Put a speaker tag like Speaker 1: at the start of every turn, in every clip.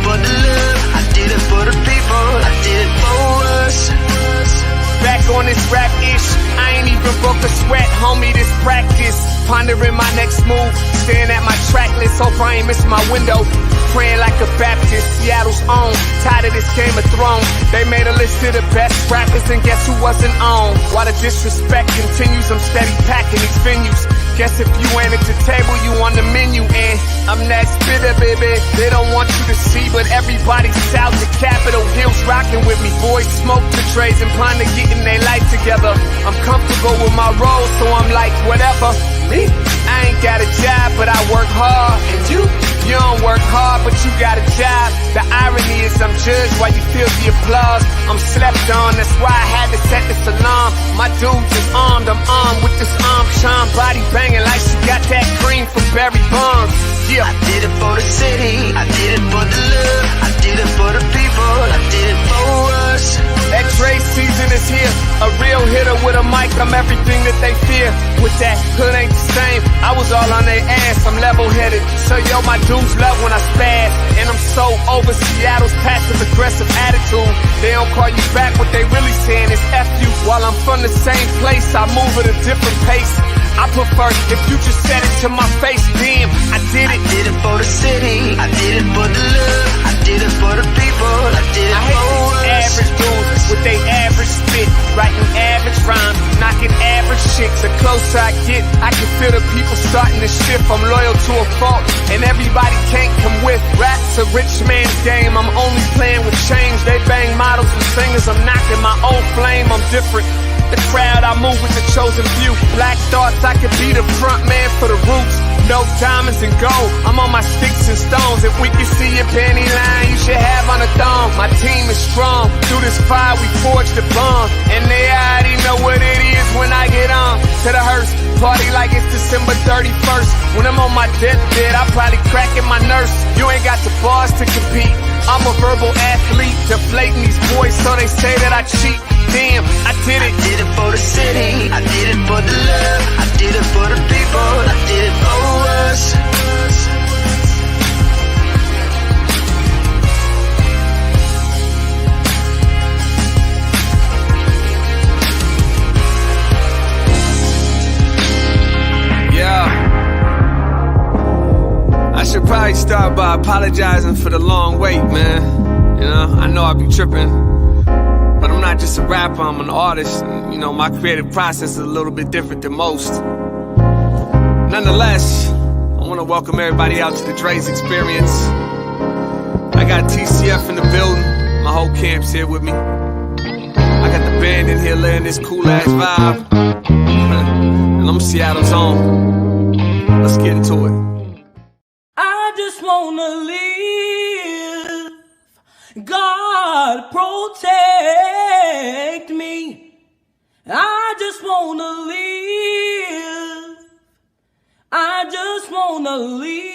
Speaker 1: for the love, I did it for the people, I did it for us.
Speaker 2: Back on this rap-ish, I ain't even broke a sweat, homie, this practice. Pondering my next move, staring at my track list, hope I ain't missing my window. Praying like a Baptist, Seattle's own, tired of this Game of Thrones. They made a list of the best rappers and guess who wasn't on? While the disrespect continues, I'm steady packing these venues. Guess if you ain't at the table, you on the menu, and I'm that spitter, baby. They don't want you to see, but everybody's south of Capitol Hill's rocking with me. Boys smoke the trays and plan to getting their life together. I'm comfortable with my role, so I'm like, whatever. Me? I ain't got a job, but I work hard. And you don't work hard, but you got a job. The irony is I'm judged while you feel the applause. I'm slept on, that's why I had to set this alarm. My dudes is armed, I'm armed with this arm charm. Body banging like she got that cream from Barry Bonds. Yeah.
Speaker 1: I did it for the city, I did it for the love, I did it for the people, I did it for us.
Speaker 2: That Dre season is here, a real hitter with a mic, I'm everything that they fear. With that hood ain't the same, I was all on their ass, I'm level-headed. So yo, my dudes love when I spaz, and I'm so over Seattle's passive-aggressive attitude. They don't call you back, what they really saying is F you. While I'm from the same place, I move at a different pace. I prefer if you just said it to my face, damn, I did it.
Speaker 1: I did it for the city, I did it for the love, I did it for the people, I did it
Speaker 2: I hate
Speaker 1: for
Speaker 2: these
Speaker 1: us.
Speaker 2: average dudes with they average spit, writing average rhymes, knocking average chicks. The closer I get, I can feel the people starting to shift. I'm loyal to a fault, and everybody can't come with. Rap's a rich man's game, I'm only playing with change. They bang models and singers, I'm knocking my own flame, I'm different. The crowd, I move with the chosen few. Black thoughts, I could be the front man for the roots. No diamonds and gold, I'm on my sticks and stones. If we can see your panty line, you should have on a thong. My team is strong, through this fire we forged a bond. And they already know what it is when I get on. To the hearse, party like it's December 31st. When I'm on my deathbed, I probably cracking my nurse. You ain't got the bars to compete, I'm a verbal athlete. Deflating these boys so they say that I cheat. Damn, I did it.
Speaker 1: I did it for the city, I did it for the love, I did it for the people, I did it for us.
Speaker 2: Yeah. I should probably start by apologizing for the long wait, man. You know, I know I be tripping. But I'm not just a rapper, I'm an artist. And, you know, my creative process is a little bit different than most. Nonetheless, I want to welcome everybody out to the Dre's Experience. I got TCF in the building, my whole camp's here with me. I got the band in here laying this cool-ass vibe. And I'm Seattle's own. Let's get into it.
Speaker 3: I just wanna live. God protect me. I just wanna live. I just wanna live.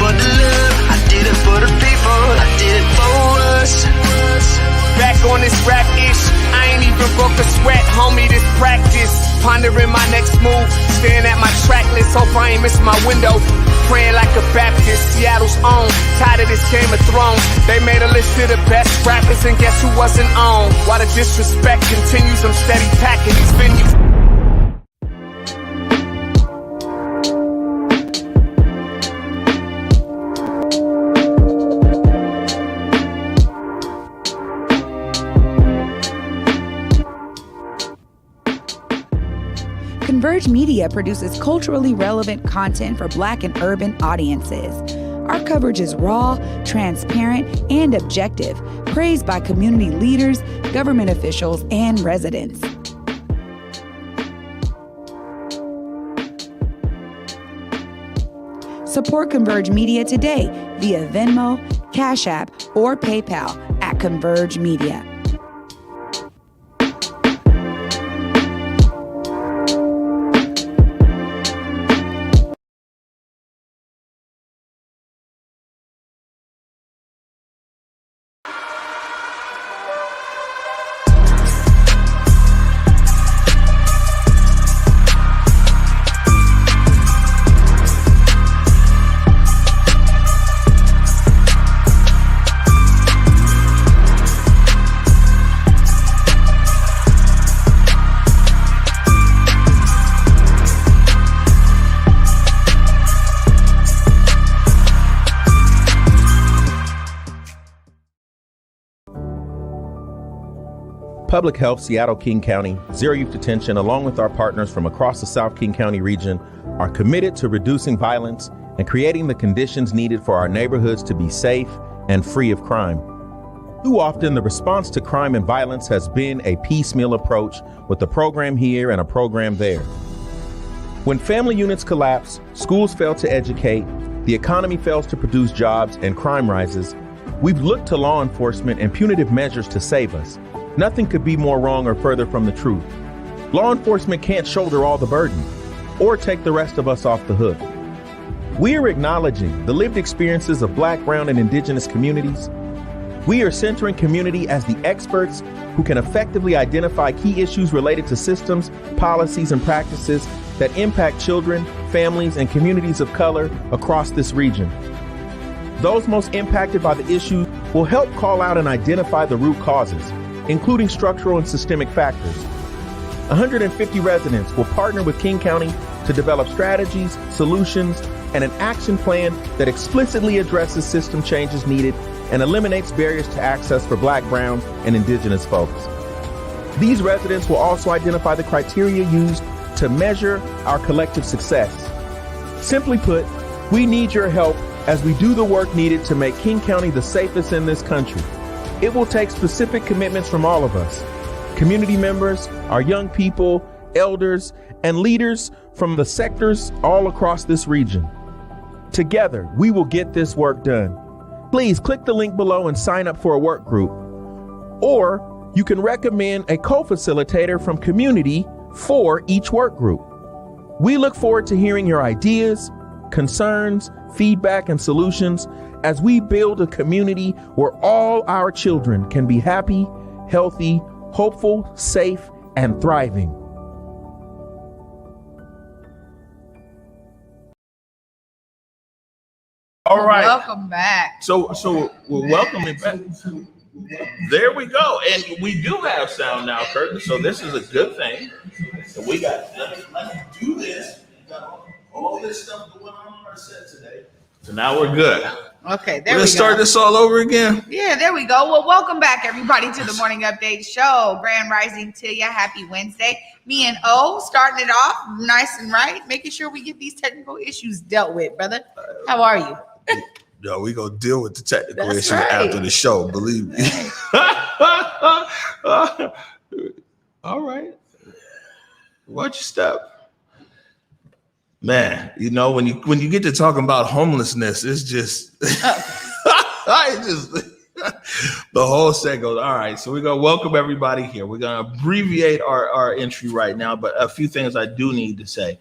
Speaker 1: for the love, I did it for the people, I did it for us.
Speaker 2: Back on this rap ish, I ain't even broke a sweat, homie, this practice. Pondering my next move, staring at my track list, hope I ain't missing my window. Praying like a Baptist, Seattle's own. Tired of this Game of Thrones. They made a list of the best rappers, and guess who wasn't on? While the disrespect continues, I'm steady packing these venues.
Speaker 4: Converge Media produces culturally relevant content for Black and urban audiences. Our coverage is raw, transparent, and objective, praised by community leaders, government officials, and residents. Support Converge Media today via Venmo, Cash App, or PayPal at Converge Media.
Speaker 5: Public Health, Seattle, King County, Zero Youth Detention, along with our partners from across the South King County region, are committed to reducing violence and creating the conditions needed for our neighborhoods to be safe and free of crime. Too often, the response to crime and violence has been a piecemeal approach with a program here and a program there. When family units collapse, schools fail to educate, the economy fails to produce jobs, and crime rises, we've looked to law enforcement and punitive measures to save us. Nothing could be more wrong or further from the truth. Law enforcement can't shoulder all the burden or take the rest of us off the hook. We are acknowledging the lived experiences of Black, brown, and indigenous communities. We are centering community as the experts who can effectively identify key issues related to systems, policies, and practices that impact children, families, and communities of color across this region. Those most impacted by the issue will help call out and identify the root causes, including structural and systemic factors. 150 residents will partner with King County to develop strategies, solutions, and an action plan that explicitly addresses system changes needed and eliminates barriers to access for Black, brown, and indigenous folks. These residents will also identify the criteria used to measure our collective success. Simply put, we need your help as we do the work needed to make King County the safest in this country. It will take specific commitments from all of us, community members, our young people, elders, and leaders from the sectors all across this region. Together, we will get this work done. Please click the link below and sign up for a work group. Or you can recommend a co-facilitator from community for each work group. We look forward to hearing your ideas, concerns, feedback, and solutions as we build a community where all our children can be happy, healthy, hopeful, safe, and thriving.
Speaker 6: All right.
Speaker 7: Welcome back.
Speaker 6: So we're welcoming back. There we go. And we do have sound now, Curtin. So this is a good thing. So we got, let me do this. We got all this stuff going on our set today. So now we're good.
Speaker 7: Okay, there we go.
Speaker 6: Let's start this all over again.
Speaker 7: Yeah, there we go. Well, welcome back, everybody, to the Morning Update Show. Grand Rising to you. Happy Wednesday. Me and O starting it off nice and right, making sure we get these technical issues dealt with, brother. How are you?
Speaker 6: Yo, we gonna deal with the technical
Speaker 7: That's
Speaker 6: issues
Speaker 7: right.
Speaker 6: after the show, believe me. All right. Watch your step. Man, you know, when you get to talking about homelessness, it's just the whole set goes, all right. So we're gonna welcome everybody here. We're gonna abbreviate our entry right now, but a few things I do need to say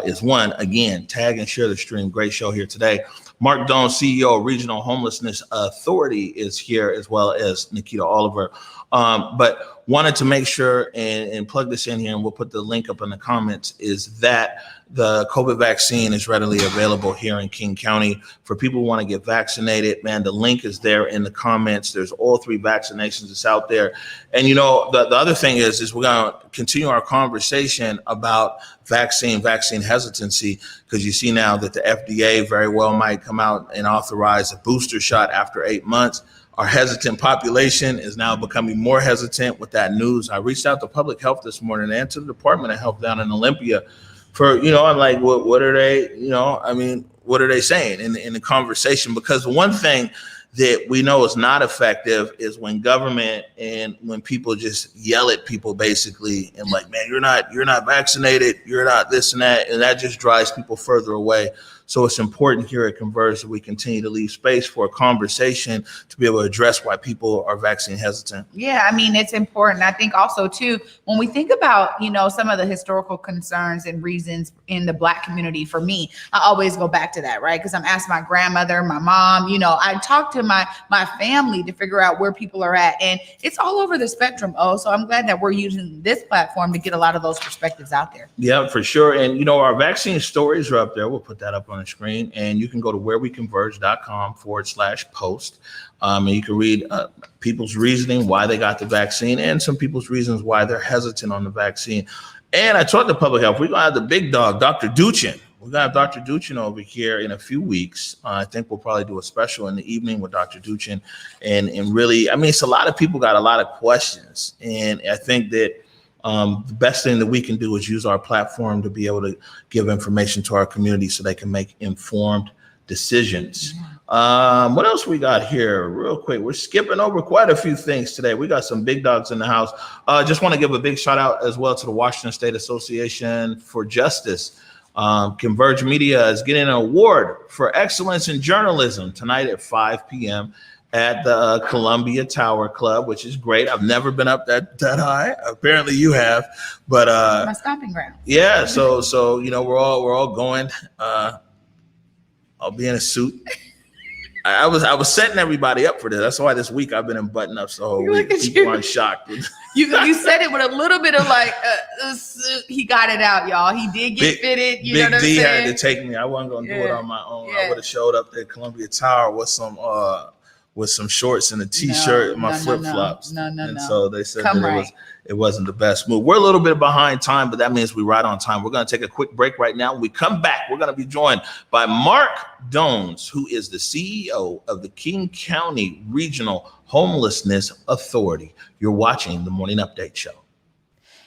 Speaker 6: is one, again, tag and share the stream. Great show here today. Marc Doan, CEO of Regional Homelessness Authority, is here, as well as Nikkita Oliver. But wanted to make sure and plug this in here, and we'll put the link up in the comments, is that the COVID vaccine is readily available here in King County for people who want to get vaccinated. Man, the link is there in the comments. There's all 3 vaccinations that's out there. And, you know, the other thing is we're going to continue our conversation about vaccine hesitancy, because you see now that the FDA very well might come out and authorize a booster shot after 8 months. Our hesitant population is now becoming more hesitant with that news. I reached out to public health this morning and to the Department of Health down in Olympia for, you know, I'm like, what are they, you know, I mean, what are they saying in the conversation? Because one thing that we know is not effective is when government and when people just yell at people basically and like, man, you're not vaccinated, you're not this and that just drives people further away. So it's important here at Converge that we continue to leave space for a conversation to be able to address why people are vaccine hesitant.
Speaker 7: Yeah, I mean, it's important. I think also, too, when we think about, you know, some of the historical concerns and reasons in the Black community, for me, I always go back to that, right? Because I'm asking my grandmother, my mom, you know, I talk to my family to figure out where people are at. And it's all over the spectrum. So I'm glad that we're using this platform to get a lot of those perspectives out there.
Speaker 6: Yeah, for sure. And, you know, our vaccine stories are up there. We'll put that up on the screen, and you can go to whereweconverge.com/post. And you can read people's reasoning why they got the vaccine and some people's reasons why they're hesitant on the vaccine. And I talked to public health. We're going to have the big dog, Dr. Duchin. We're going to have Dr. Duchin over here in a few weeks. I think we'll probably do a special in the evening with Dr. Duchin. And really, I mean, it's a lot of people got a lot of questions. And I think that the best thing that we can do is use our platform to be able to give information to our community so they can make informed decisions. What else we got here real quick? We're skipping over quite a few things today. We got some big dogs in the house. Just want to give a big shout out as well to the Washington State Association for Justice. Converge Media is getting an award for excellence in journalism tonight at 5 p.m. at the Columbia Tower Club, which is great. I've never been up that high. Apparently you have, but
Speaker 7: my stomping ground.
Speaker 6: Yeah, so you know, we're all going. I'll be in a suit. I was setting everybody up for this. That's why this week I've been in button up, so people aren't shocked.
Speaker 7: You said it with a little bit of like, he got it out, y'all. He did get fitted. You know what I'm saying? Big D had
Speaker 6: to take me. I wasn't gonna do it on my own. I would have showed up at Columbia Tower with some shorts and a t-shirt and my flip-flops. No. So they said it wasn't the best move. We're a little bit behind time, but that means we're right on time. We're going to take a quick break right now. When we come back, we're going to be joined by Marc Doan, who is the CEO of the King County Regional Homelessness Authority. You're watching the Morning Update Show.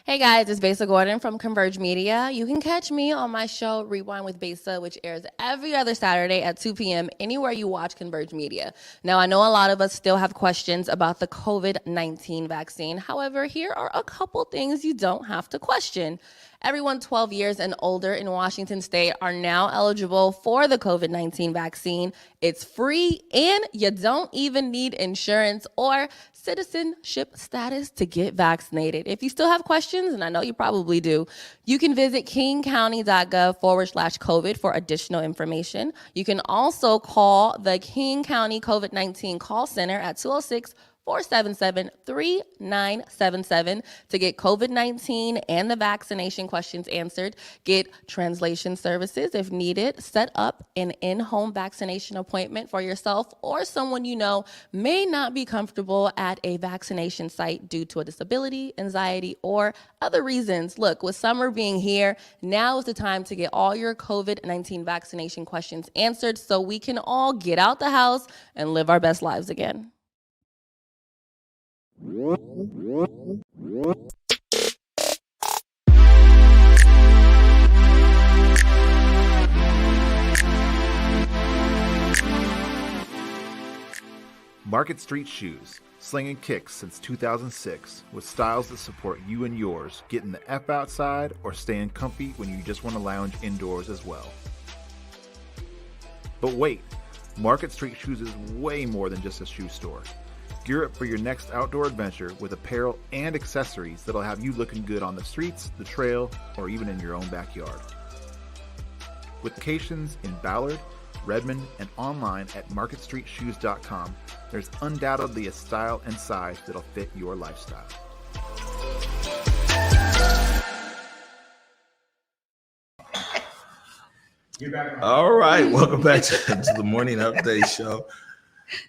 Speaker 8: Hey guys, it's Besa Gordon from Converge Media. You can catch me on my show Rewind with Besa, which airs every other Saturday at 2 p.m. anywhere you watch Converge Media. Now, I know a lot of us still have questions about the COVID-19 vaccine. However, here are a couple things you don't have to question. Everyone 12 years and older in Washington State are now eligible for the COVID-19 vaccine. It's free, and you don't even need insurance or citizenship status to get vaccinated. If you still have questions, and I know you probably do, you can visit kingcounty.gov/COVID for additional information. You can also call the King County COVID-19 call center at 206-477-3977 to get COVID-19 and the vaccination questions answered, get translation services if needed, set up an in-home vaccination appointment for yourself or someone you know may not be comfortable at a vaccination site due to a disability, anxiety, or other reasons. Look, with summer being here, now is the time to get all your COVID-19 vaccination questions answered so we can all get out the house and live our best lives again.
Speaker 9: Market Street Shoes, slinging kicks since 2006 with styles that support you and yours, getting the F outside or staying comfy when you just want to lounge indoors as well. But wait, Market Street Shoes is way more than just a shoe store. Gear up for your next outdoor adventure with apparel and accessories that'll have you looking good on the streets, the trail, or even in your own backyard. With locations in Ballard, Redmond, and online at marketstreetshoes.com, there's undoubtedly a style and size that'll fit your lifestyle.
Speaker 6: All right, welcome back to the morning update show.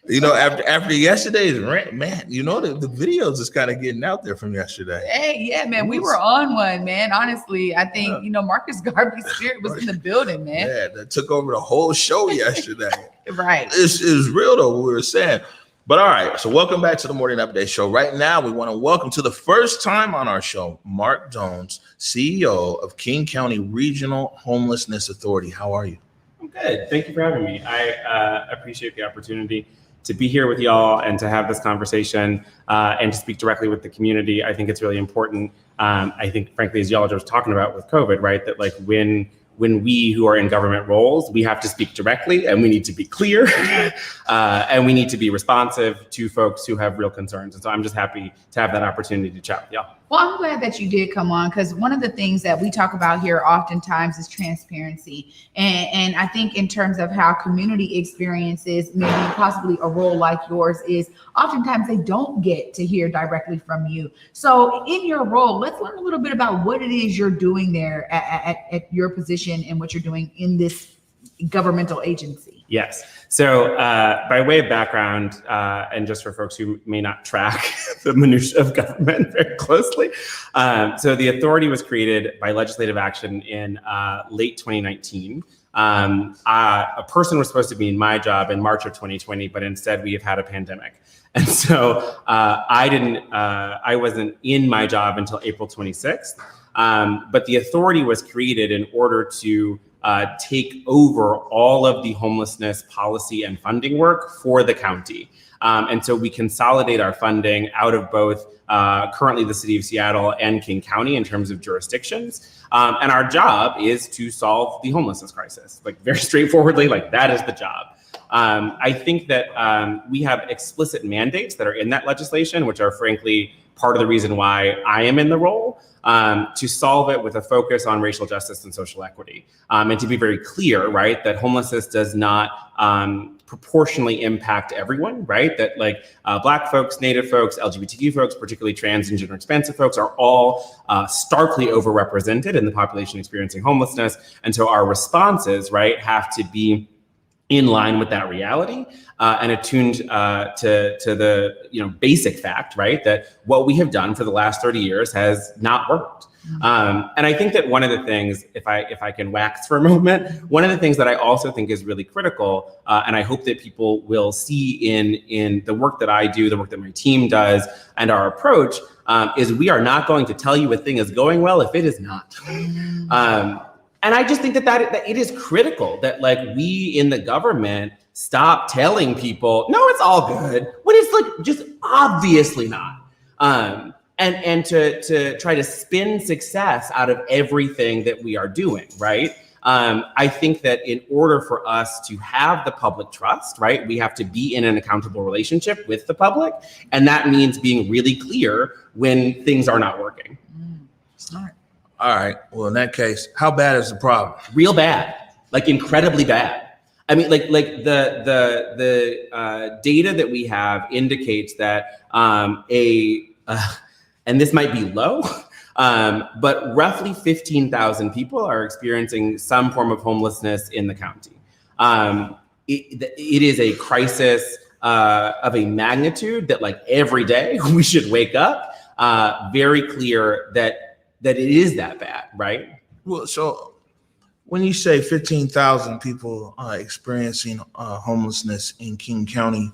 Speaker 6: You know, after yesterday's rant, man, you know the videos is kind of getting out there from yesterday.
Speaker 7: Hey, yeah, man, we were on one, man. Honestly, I think Marcus Garvey's spirit was in the building, man.
Speaker 6: Yeah, that took over the whole show yesterday.
Speaker 7: Right.
Speaker 6: It's real though, what we were saying. But all right, so welcome back to the morning update show. Right now, we want to welcome to the first time on our show, Marc Jones, CEO of King County Regional Homelessness Authority. How are you?
Speaker 10: I'm good. Thank you for having me. I appreciate the opportunity to be here with y'all and to have this conversation and to speak directly with the community. I think it's really important. I think, frankly, as y'all are just talking about with COVID, right, that like when we who are in government roles, we have to speak directly and we need to be clear and we need to be responsive to folks who have real concerns. And so I'm just happy to have that opportunity to chat with y'all.
Speaker 7: Well, I'm glad that you did come on, because one of the things that we talk about here oftentimes is transparency. And I think in terms of how community experiences maybe possibly a role like yours is oftentimes they don't get to hear directly from you. So in your role, let's learn a little bit about what it is you're doing there at your position and what you're doing in this governmental agency.
Speaker 10: Yes. So by way of background, and just for folks who may not track the minutiae of government very closely, so the authority was created by legislative action in late 2019. A person was supposed to be in my job in March of 2020, but instead we have had a pandemic. And so I wasn't in my job until April 26th. But the authority was created in order to take over all of the homelessness policy and funding work for the county. And so we consolidate our funding out of both currently the city of Seattle and King County in terms of jurisdictions. And our job is to solve the homelessness crisis, like very straightforwardly, like that is the job. I think that we have explicit mandates that are in that legislation, which are frankly part of the reason why I am in the role, to solve it with a focus on racial justice and social equity. And to be very clear, right, that homelessness does not proportionally impact everyone, right? That like Black folks, Native folks, LGBTQ folks, particularly trans and gender expansive folks are all starkly overrepresented in the population experiencing homelessness. And so our responses, right, have to be in line with that reality and attuned to the basic fact, right, that what we have done for the last 30 years has not worked. And I think that one of the things, if I can wax for a moment, one of the things that I also think is really critical, and I hope that people will see in the work that I do, the work that my team does, and our approach, is we are not going to tell you a thing is going well if it is not. And I just think that it is critical that like we in the government stop telling people, no, it's all good, when it's like just obviously not. And to try to spin success out of everything that we are doing, right? I think that in order for us to have the public trust, right, we have to be in an accountable relationship with the public. And that means being really clear when things are not working.
Speaker 7: Smart.
Speaker 6: All right. Well, in that case, how bad is the problem?
Speaker 10: Real bad, like incredibly bad. I mean, like the data that we have indicates that and this might be low, but roughly 15,000 people are experiencing some form of homelessness in the county. It is a crisis of a magnitude that like every day we should wake up very clear that it is that bad, right?
Speaker 6: Well, so when you say 15,000 people experiencing homelessness in King County,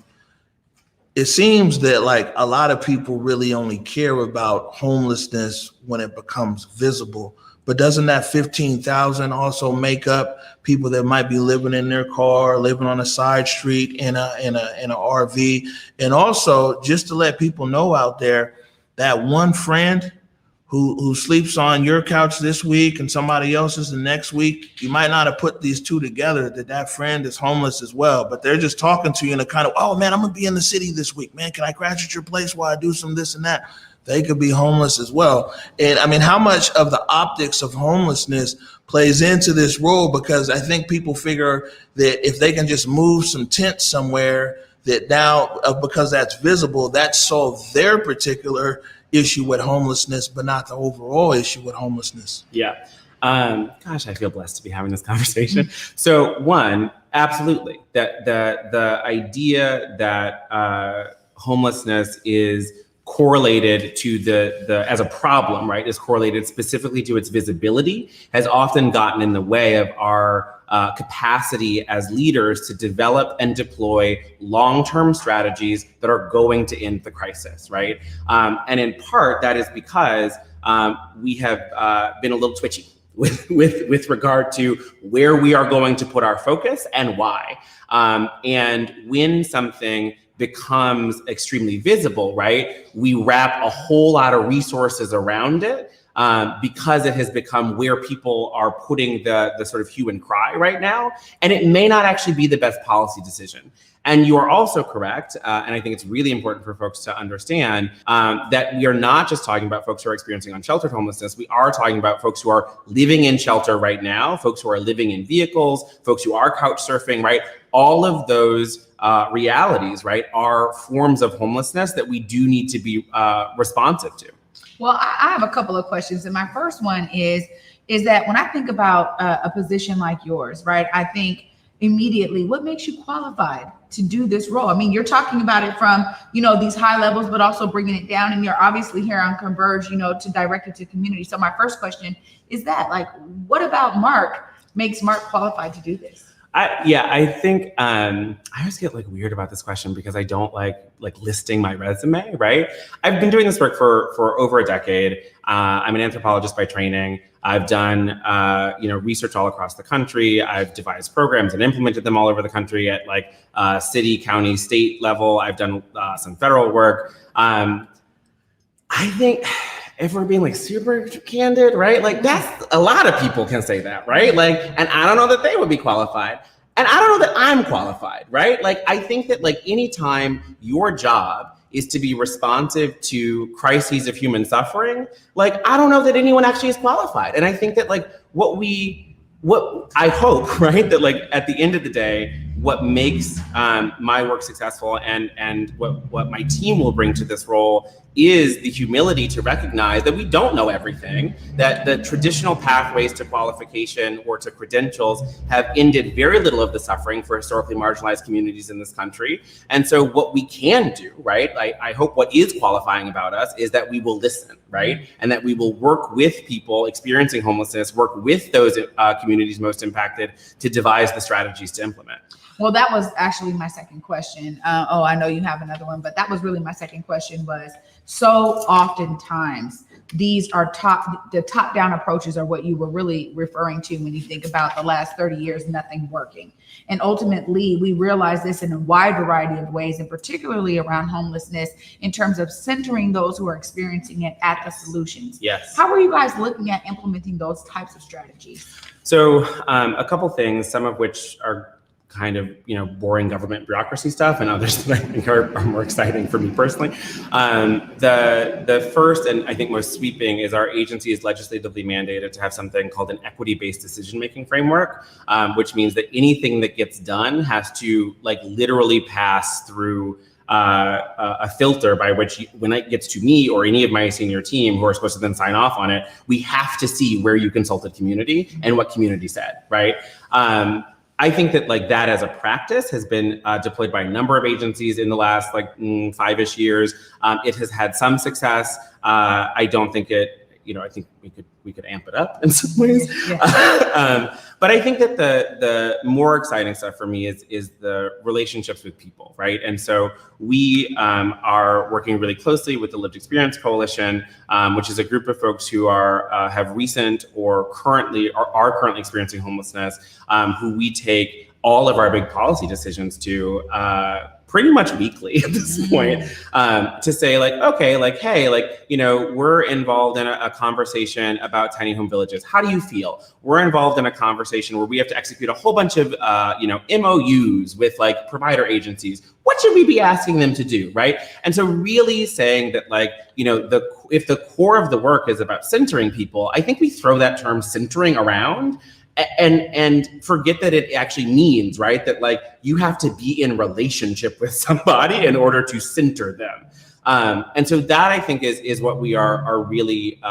Speaker 6: it seems that like a lot of people really only care about homelessness when it becomes visible. But doesn't that 15,000 also make up people that might be living in their car, living on a side street in a RV? And also, just to let people know out there, that one friend who sleeps on your couch this week and somebody else's the next week, you might not have put these two together, that friend is homeless as well, but they're just talking to you in a kind of, oh man, I'm gonna be in the city this week, man, can I crash at your place while I do some this and that?
Speaker 11: they could be homeless as well. And I mean, how much of the optics of homelessness plays into this role? Because I think people figure that if they can just move some tents somewhere, that now, because that's visible, that solved their particular issue with homelessness, but not the overall issue with homelessness.
Speaker 10: Yeah. Gosh, I feel blessed to be having this conversation. So one, absolutely, that the idea that homelessness is correlated to the as a problem, right, is correlated specifically to its visibility, has often gotten in the way of our capacity as leaders to develop and deploy long-term strategies that are going to end the crisis, right? And in part, that is because we have been a little twitchy with regard to where we are going to put our focus and why. And when something becomes extremely visible, right, we wrap a whole lot of resources around it because it has become where people are putting the sort of hue and cry right now. And it may not actually be the best policy decision. And you are also correct, and I think it's really important for folks to understand that we are not just talking about folks who are experiencing unsheltered homelessness. We are talking about folks who are living in shelter right now, folks who are living in vehicles, folks who are couch surfing, right? All of those realities, right, are forms of homelessness that we do need to be responsive to.
Speaker 7: Well, I have a couple of questions. And my first one is that when I think about a position like yours, right, I think immediately, what makes you qualified to do this role? I mean, you're talking about it from, these high levels, but also bringing it down. And you're obviously here on Converge, to direct it to community. So my first question is that, like, what about Marc makes Marc qualified to do this?
Speaker 10: I think I always get weird about this question because I don't like listing my resume, right? I've been doing this work for over a decade. I'm an anthropologist by training. I've done research all across the country. I've devised programs and implemented them all over the country at city, county, state level. I've done some federal work. I think, if we're being super candid, right? That's a lot of people can say that, right? And I don't know that they would be qualified. And I don't know that I'm qualified, right? I think that anytime your job is to be responsive to crises of human suffering, I don't know that anyone actually is qualified. And I think that what I hope, right, that at the end of the day, what makes my work successful and what my team will bring to this role is the humility to recognize that we don't know everything, that the traditional pathways to qualification or to credentials have ended very little of the suffering for historically marginalized communities in this country. And so what we can do, right, I hope what is qualifying about us is that we will listen, right, and that we will work with people experiencing homelessness, work with those communities most impacted to devise the strategies to implement.
Speaker 7: Well, that was actually my second question. I know you have another one, but that was really my second question. Was so oftentimes these are the top-down approaches are what you were really referring to when you think about the last 30 years, nothing working. And ultimately, we realize this in a wide variety of ways, and particularly around homelessness, in terms of centering those who are experiencing it at the solutions.
Speaker 10: Yes.
Speaker 7: How are you guys looking at implementing those types of strategies?
Speaker 10: So a couple things, some of which are kind of boring government bureaucracy stuff, and others that I think are more exciting for me personally. The first and I think most sweeping is our agency is legislatively mandated to have something called an equity-based decision-making framework, which means that anything that gets done has to literally pass through a filter by which when it gets to me or any of my senior team who are supposed to then sign off on it, we have to see where you consulted community and what community said, right? I think that that as a practice has been deployed by a number of agencies in the last 5-ish years. It has had some success. I don't think it, I think we could amp it up in some ways. Yeah. But I think that the more exciting stuff for me is the relationships with people, right? And so we are working really closely with the Lived Experience Coalition, which is a group of folks who have recent or are currently experiencing homelessness, who we take all of our big policy decisions to pretty much weekly at this point, to say like, okay, like, hey, like, you know, we're involved in a conversation about tiny home villages. How do you feel? We're involved in a conversation where we have to execute a whole bunch of, you know, MOUs with like provider agencies. What should we be asking them to do, right? And so really saying that, like, you know, if the core of the work is about centering people, I think we throw that term centering around and forget that it actually means, right, that like you have to be in relationship with somebody in order to center them. And so that, I think, is what we are really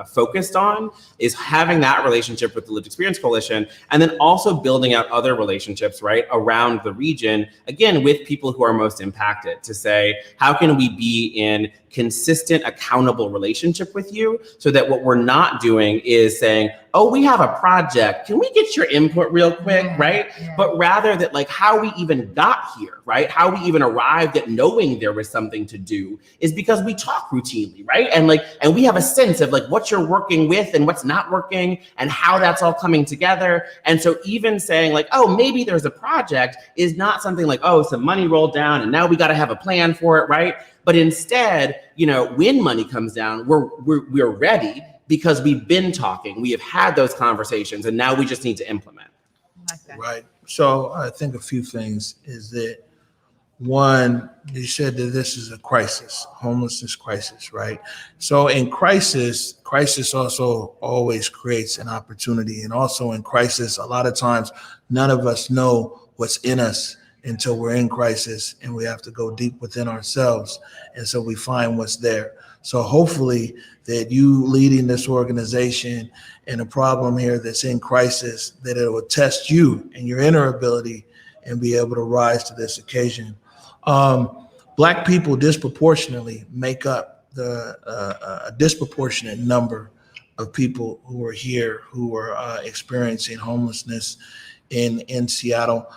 Speaker 10: focused on, is having that relationship with the Lived Experience Coalition, and then also building out other relationships, right, around the region, again, with people who are most impacted, to say, how can we be in consistent, accountable relationship with you, so that what we're not doing is saying, oh, we have a project, can we get your input real quick, right? But rather that, like, how we even got here, right? How we even arrived at knowing there was something to do is because we talk routinely, right? And we have a sense of like what you're working with and what's not working and how that's all coming together. And so even saying like, oh, maybe there's a project is not something like, oh, some money rolled down and now we got to have a plan for it, right? But instead, you know, when money comes down, we're ready, because we've been talking, we have had those conversations, and now we just need to implement.
Speaker 11: Right. So I think a few things is that, one, you said that this is a crisis, homelessness crisis, right? So in crisis also always creates an opportunity. And also in crisis, a lot of times, none of us know what's in us until we're in crisis, and we have to go deep within ourselves. And so we find what's there. So hopefully that you leading this organization and a problem here that's in crisis, that it will test you and your inner ability and be able to rise to this occasion. Black people disproportionately make up a disproportionate number of people who are here, who are experiencing homelessness in Seattle.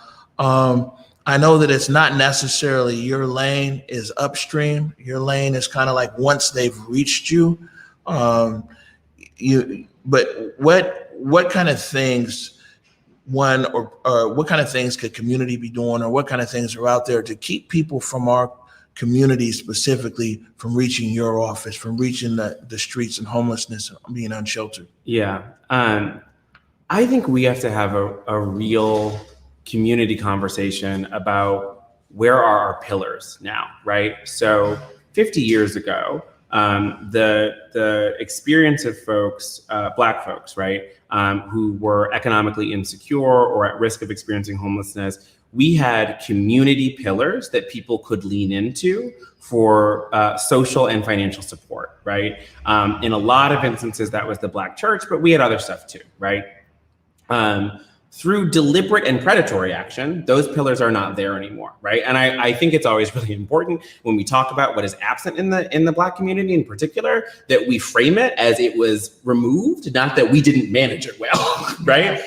Speaker 11: I know that it's not necessarily your lane is upstream. Your lane is kind of like once they've reached you. But what kind of things, or what kind of things could community be doing, or what kind of things are out there to keep people from our community specifically from reaching your office, from reaching the streets and homelessness, being unsheltered?
Speaker 10: Yeah. I think we have to have a real community conversation about where are our pillars now, right? So 50 years ago, the experience of folks, Black folks, right, who were economically insecure or at risk of experiencing homelessness, we had community pillars that people could lean into for social and financial support, right? In a lot of instances, that was the Black church, but we had other stuff too, right? Through deliberate and predatory action, those pillars are not there anymore, right? And I think it's always really important when we talk about what is absent in the Black community in particular, that we frame it as it was removed, not that we didn't manage it well, right?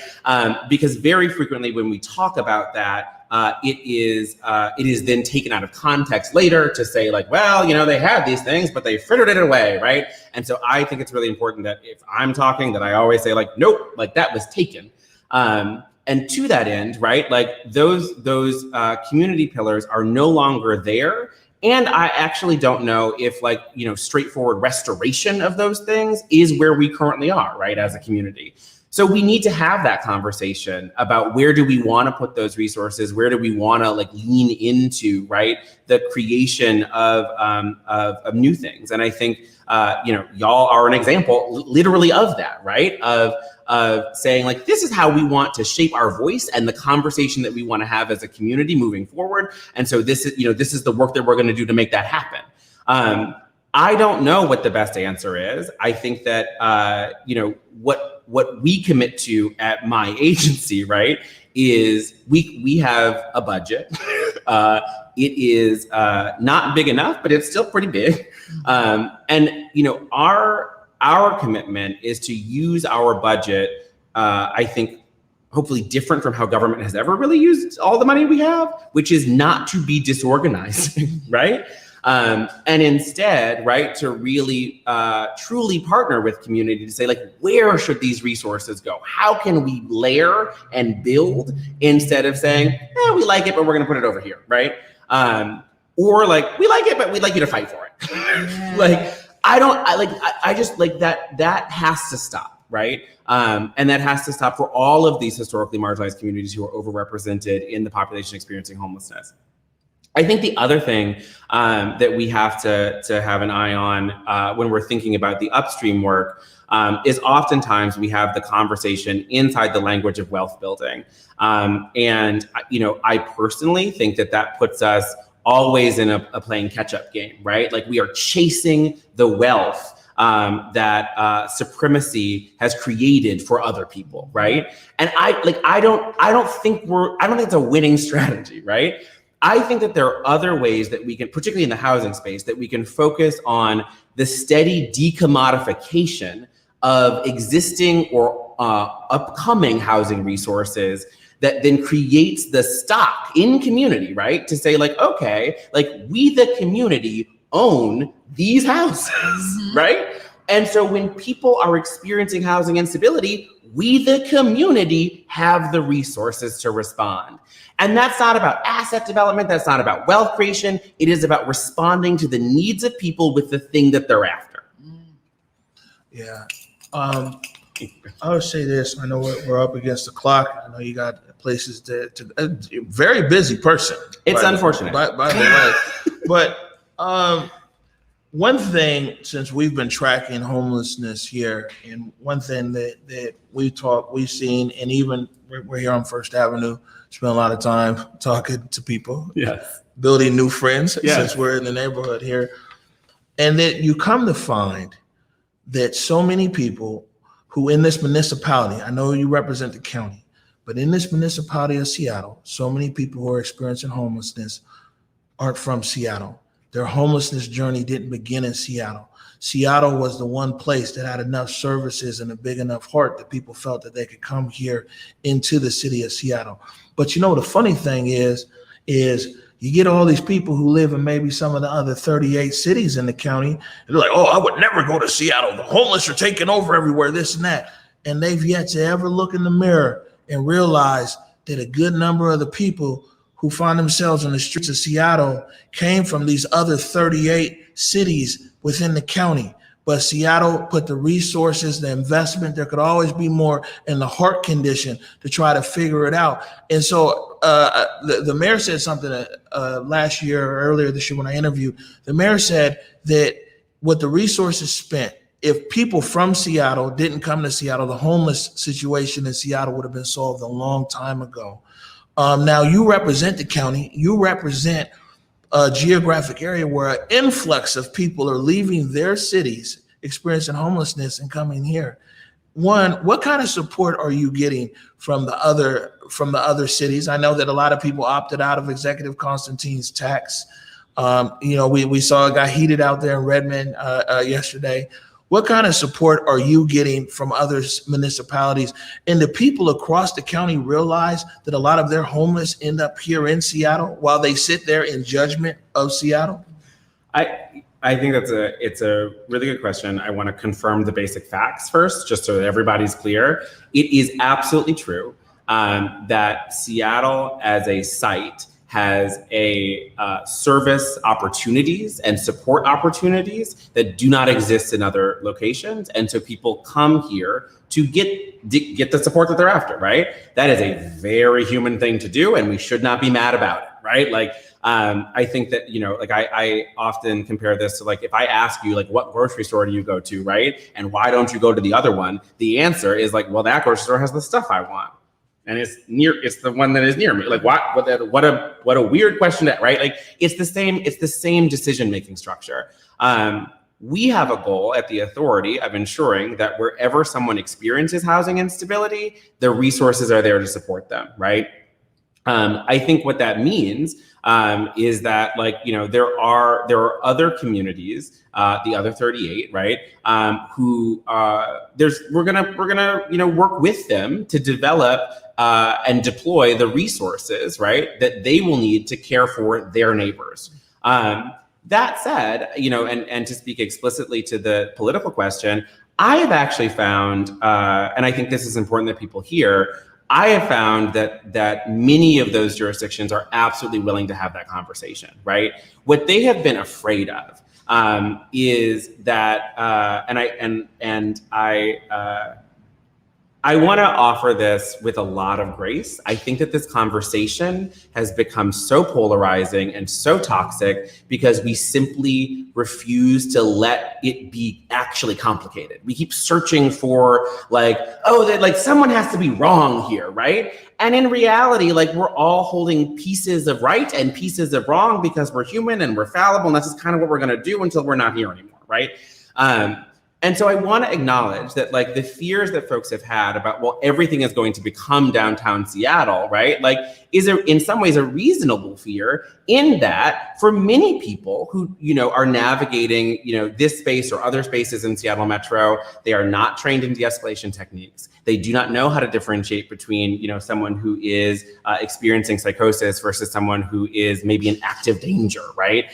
Speaker 10: Because very frequently when we talk about that, it is then taken out of context later to say like, well, you know, they had these things, but they frittered it away, right? And so I think it's really important that if I'm talking, that I always say like, nope, like that was taken. And to that end, right, like those community pillars are no longer there. And I actually don't know if like, you know, straightforward restoration of those things is where we currently are, right, as a community. So we need to have that conversation about where do we want to put those resources? Where do we want to like lean into, right, the creation of new things? And I think, you know, y'all are an example literally of that, right? Of saying like, this is how we want to shape our voice and the conversation that we want to have as a community moving forward. And so this is, you know, this is the work that we're going to do to make that happen. I don't know what the best answer is. I think that, you know, what we commit to at my agency, right, is we have a budget. It is not big enough, but it's still pretty big. And, you know, our commitment is to use our budget, I think, hopefully different from how government has ever really used all the money we have, which is not to be disorganized, right? And instead, right, to really truly partner with community to say, like, where should these resources go? How can we layer and build instead of saying, we like it, but we're going to put it over here, right? Or like, we like it, but we'd like you to fight for it.
Speaker 7: Yeah.
Speaker 10: I just like that has to stop, right? And that has to stop for all of these historically marginalized communities who are overrepresented in the population experiencing homelessness. I think the other thing that we have to have an eye on when we're thinking about the upstream work is oftentimes we have the conversation inside the language of wealth building. And, I personally think that puts us always in a playing catch-up game, right? Like we are chasing the wealth that supremacy has created for other people, right? And I don't think it's a winning strategy, right? I think that there are other ways that we can, particularly in the housing space, that we can focus on the steady decommodification of existing or upcoming housing resources that then creates the stock in community, right? To say like, okay, like we, the community, own these houses, right? And so when people are experiencing housing instability, we, the community, have the resources to respond. And that's not about asset development. That's not about wealth creation. It is about responding to the needs of people with the thing that they're after.
Speaker 11: Yeah. I would say this. I know we're up against the clock. I know you got places to very busy person.
Speaker 10: It's unfortunate.
Speaker 11: By the way. But one thing, since we've been tracking homelessness here, and one thing that we've seen, and even we're here on First Avenue, spend a lot of time talking to people, building new friends since we're in the neighborhood here. And that you come to find that so many people who in this municipality, I know you represent the county, but in this municipality of Seattle, so many people who are experiencing homelessness aren't from Seattle. Their homelessness journey didn't begin in Seattle. Seattle was the one place that had enough services and a big enough heart that people felt that they could come here into the city of Seattle. But the funny thing is you get all these people who live in maybe some of the other 38 cities in the county. And they're like, oh, I would never go to Seattle. The homeless are taking over everywhere, this and that. And they've yet to ever look in the mirror and realize that a good number of the people who find themselves on the streets of Seattle came from these other 38 cities within the county. But Seattle put the resources, the investment, there could always be more, in the heart condition to try to figure it out. And so the mayor said something last year or earlier this year when I interviewed. The mayor said that with the resources spent, if people from Seattle didn't come to Seattle, the homeless situation in Seattle would have been solved a long time ago. Now you represent the county, you represent a geographic area where an influx of people are leaving their cities, experiencing homelessness and coming here. One, what kind of support are you getting from the other cities? I know that a lot of people opted out of Executive Constantine's tax. We saw it got heated out there in Redmond yesterday. What kind of support are you getting from other municipalities? And the people across the county realize that a lot of their homeless end up here in Seattle while they sit there in judgment of Seattle?
Speaker 10: I think it's a really good question. I want to confirm the basic facts first, just so that everybody's clear. It is absolutely true that Seattle as a site has a service opportunities and support opportunities that do not exist in other locations. And so people come here to get the support that they're after, right? That is a very human thing to do, and we should not be mad about it, right? Like, I think that, I often compare this to, like, if I ask you, like, what grocery store do you go to, right? And why don't you go to the other one? The answer is like, well, that grocery store has the stuff I want. And it's the one that is near me. Like, what a weird question, right? Like, it's the same decision-making structure. We have a goal at the authority of ensuring that wherever someone experiences housing instability, the resources are there to support them, right? I think what that means is that, like, there are other communities, the other 38, right? Who we're gonna work with them to develop and deploy the resources, right, that they will need to care for their neighbors. That said, and to speak explicitly to the political question, I have actually found, and I think this is important that people hear, I have found that many of those jurisdictions are absolutely willing to have that conversation, right? What they have been afraid of is that, I want to offer this with a lot of grace. I think that this conversation has become so polarizing and so toxic because we simply refuse to let it be actually complicated. We keep searching for someone has to be wrong here, right? And in reality, we're all holding pieces of right and pieces of wrong because we're human and we're fallible, and that's just kind of what we're going to do until we're not here anymore, right? And so I want to acknowledge that the fears that folks have had about, well, everything is going to become downtown Seattle, right? Is in some ways a reasonable fear in that for many people who, are navigating, this space or other spaces in Seattle Metro, they are not trained in de-escalation techniques. They do not know how to differentiate between, someone who is experiencing psychosis versus someone who is maybe in active danger, right?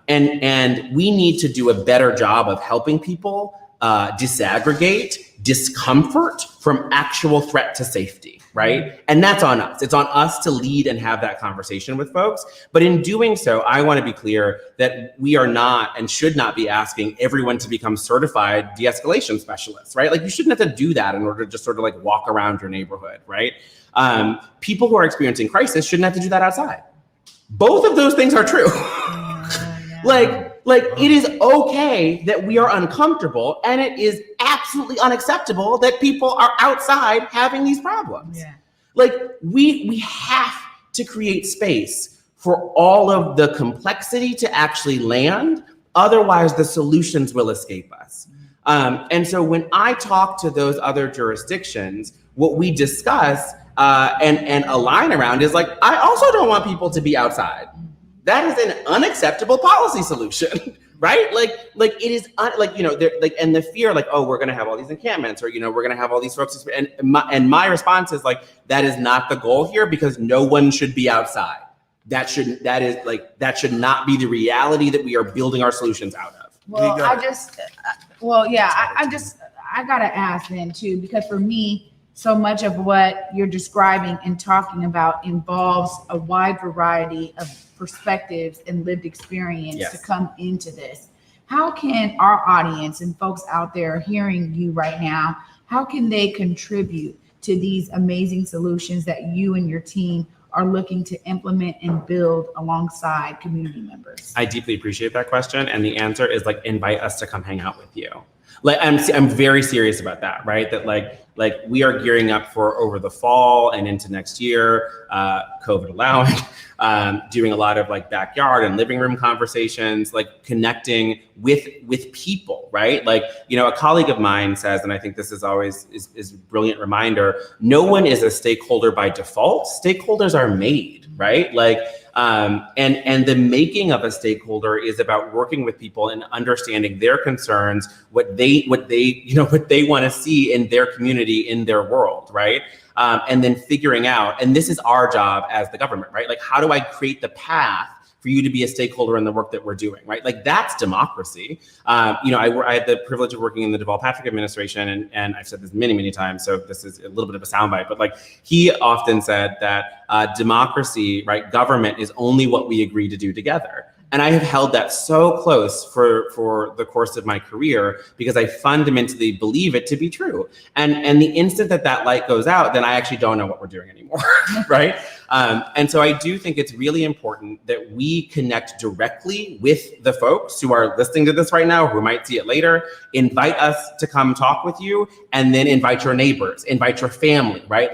Speaker 10: And we need to do a better job of helping people disaggregate discomfort from actual threat to safety, right? And that's on us. It's on us to lead and have that conversation with folks. But in doing so, I want to be clear that we are not and should not be asking everyone to become certified de-escalation specialists, right? You shouldn't have to do that in order to just sort of walk around your neighborhood, right? People who are experiencing crisis shouldn't have to do that outside. Both of those things are true. It is okay that we are uncomfortable, and it is absolutely unacceptable that people are outside having these problems. Yeah. We have to create space for all of the complexity to actually land. Otherwise, the solutions will escape us. And so when I talk to those other jurisdictions, what we discuss and align around is I also don't want people to be outside. That is an unacceptable policy solution, right? It is and the fear, oh, we're going to have all these encampments, or we're going to have all these folks. And my response is that is not the goal here, because no one should be outside. That should not be the reality that we are building our solutions out of.
Speaker 7: Well, I gotta ask then too, because for me, so much of what you're describing and talking about involves a wide variety of perspectives and lived experience to come into this. How can our audience and folks out there hearing you right now, how can they contribute to these amazing solutions that you and your team are looking to implement and build alongside community members?
Speaker 10: I deeply appreciate that question. And the answer is invite us to come hang out with you. I'm very serious about that, right? That we are gearing up for over the fall and into next year, COVID allowing, doing a lot of backyard and living room conversations, connecting with people, right? A colleague of mine says, and I think this is always is a brilliant reminder, no one is a stakeholder by default. Stakeholders are made, right? And the making of a stakeholder is about working with people and understanding their concerns, what they want to see in their community, in their world, right? And then figuring out, and this is our job as the government, right? How do I create the path for you to be a stakeholder in the work that we're doing, right? That's democracy. I had the privilege of working in the Deval Patrick administration, and I've said this many, many times, so this is a little bit of a soundbite, but he often said that democracy, right, government is only what we agree to do together. And I have held that so close for the course of my career because I fundamentally believe it to be true. And the instant that light goes out, then I actually don't know what we're doing anymore, right? And so I do think it's really important that we connect directly with the folks who are listening to this right now, who might see it later. Invite us to come talk with you, and then invite your neighbors, invite your family, right?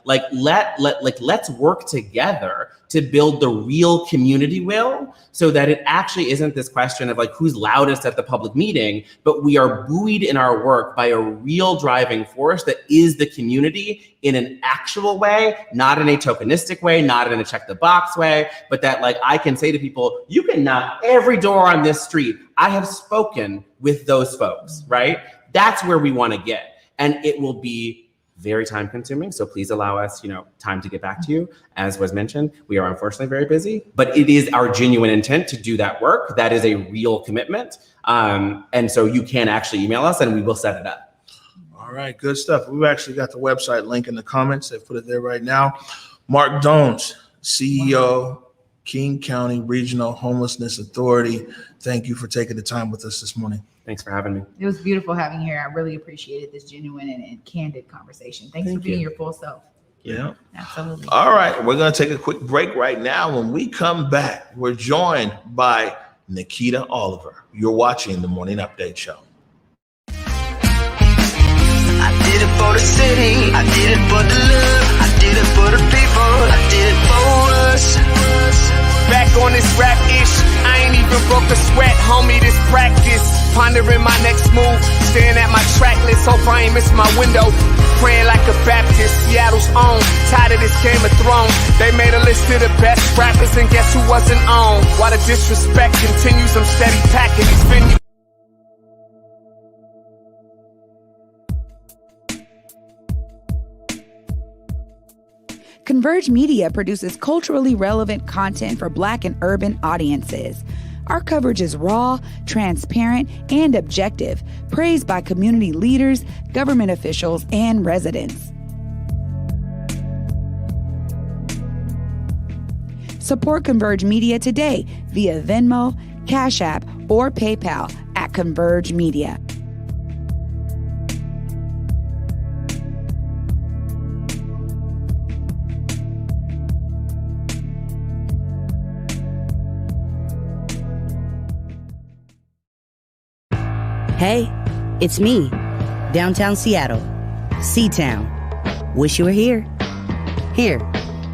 Speaker 10: Let's work together to build the real community will, so that it actually isn't this question of who's loudest at the public meeting, but we are buoyed in our work by a real driving force that is the community in an actual way, not in a tokenistic way, not in a check the box way, but that I can say to people, you can knock every door on this street. I have spoken with those folks, right? That's where we want to get. And it will be very time consuming. So please allow us, time to get back to you. As was mentioned, we are unfortunately very busy, but it is our genuine intent to do that work. That is a real commitment. And so you can actually email us and we will set it up.
Speaker 11: All All right, good stuff. We've actually got the website link in the comments. They've put it there right now. Marc Dones, CEO, King County Regional Homelessness Authority. Thank you for taking the time with us this morning.
Speaker 10: Thanks for having me.
Speaker 7: It was beautiful having you here. I really appreciated this genuine and candid conversation. Thanks for being your full self.
Speaker 11: Yeah.
Speaker 7: Absolutely.
Speaker 11: All right, we're going to take a quick break right now. When we come back, we're joined by Nikkita Oliver. You're watching the Morning Update Show.
Speaker 1: I did it for the city, I did it for the love, I did it for the people, I did it for us.
Speaker 2: Back on this rap ish, I ain't even broke a sweat, homie, this practice. Pondering my next move, staring at my track list, hope I ain't miss my window. Praying like a Baptist, Seattle's own, tired of this Game of Thrones. They made a list of the best rappers and guess who wasn't on? While the disrespect continues, I'm steady packing these venues.
Speaker 4: Converge Media produces culturally relevant content for Black and urban audiences. Our coverage is raw, transparent, and objective, praised by community leaders, government officials, and residents. Support Converge Media today via Venmo, Cash App, or PayPal at Converge Media.
Speaker 12: Hey, it's me, downtown Seattle, C-Town. Wish you were here. Here,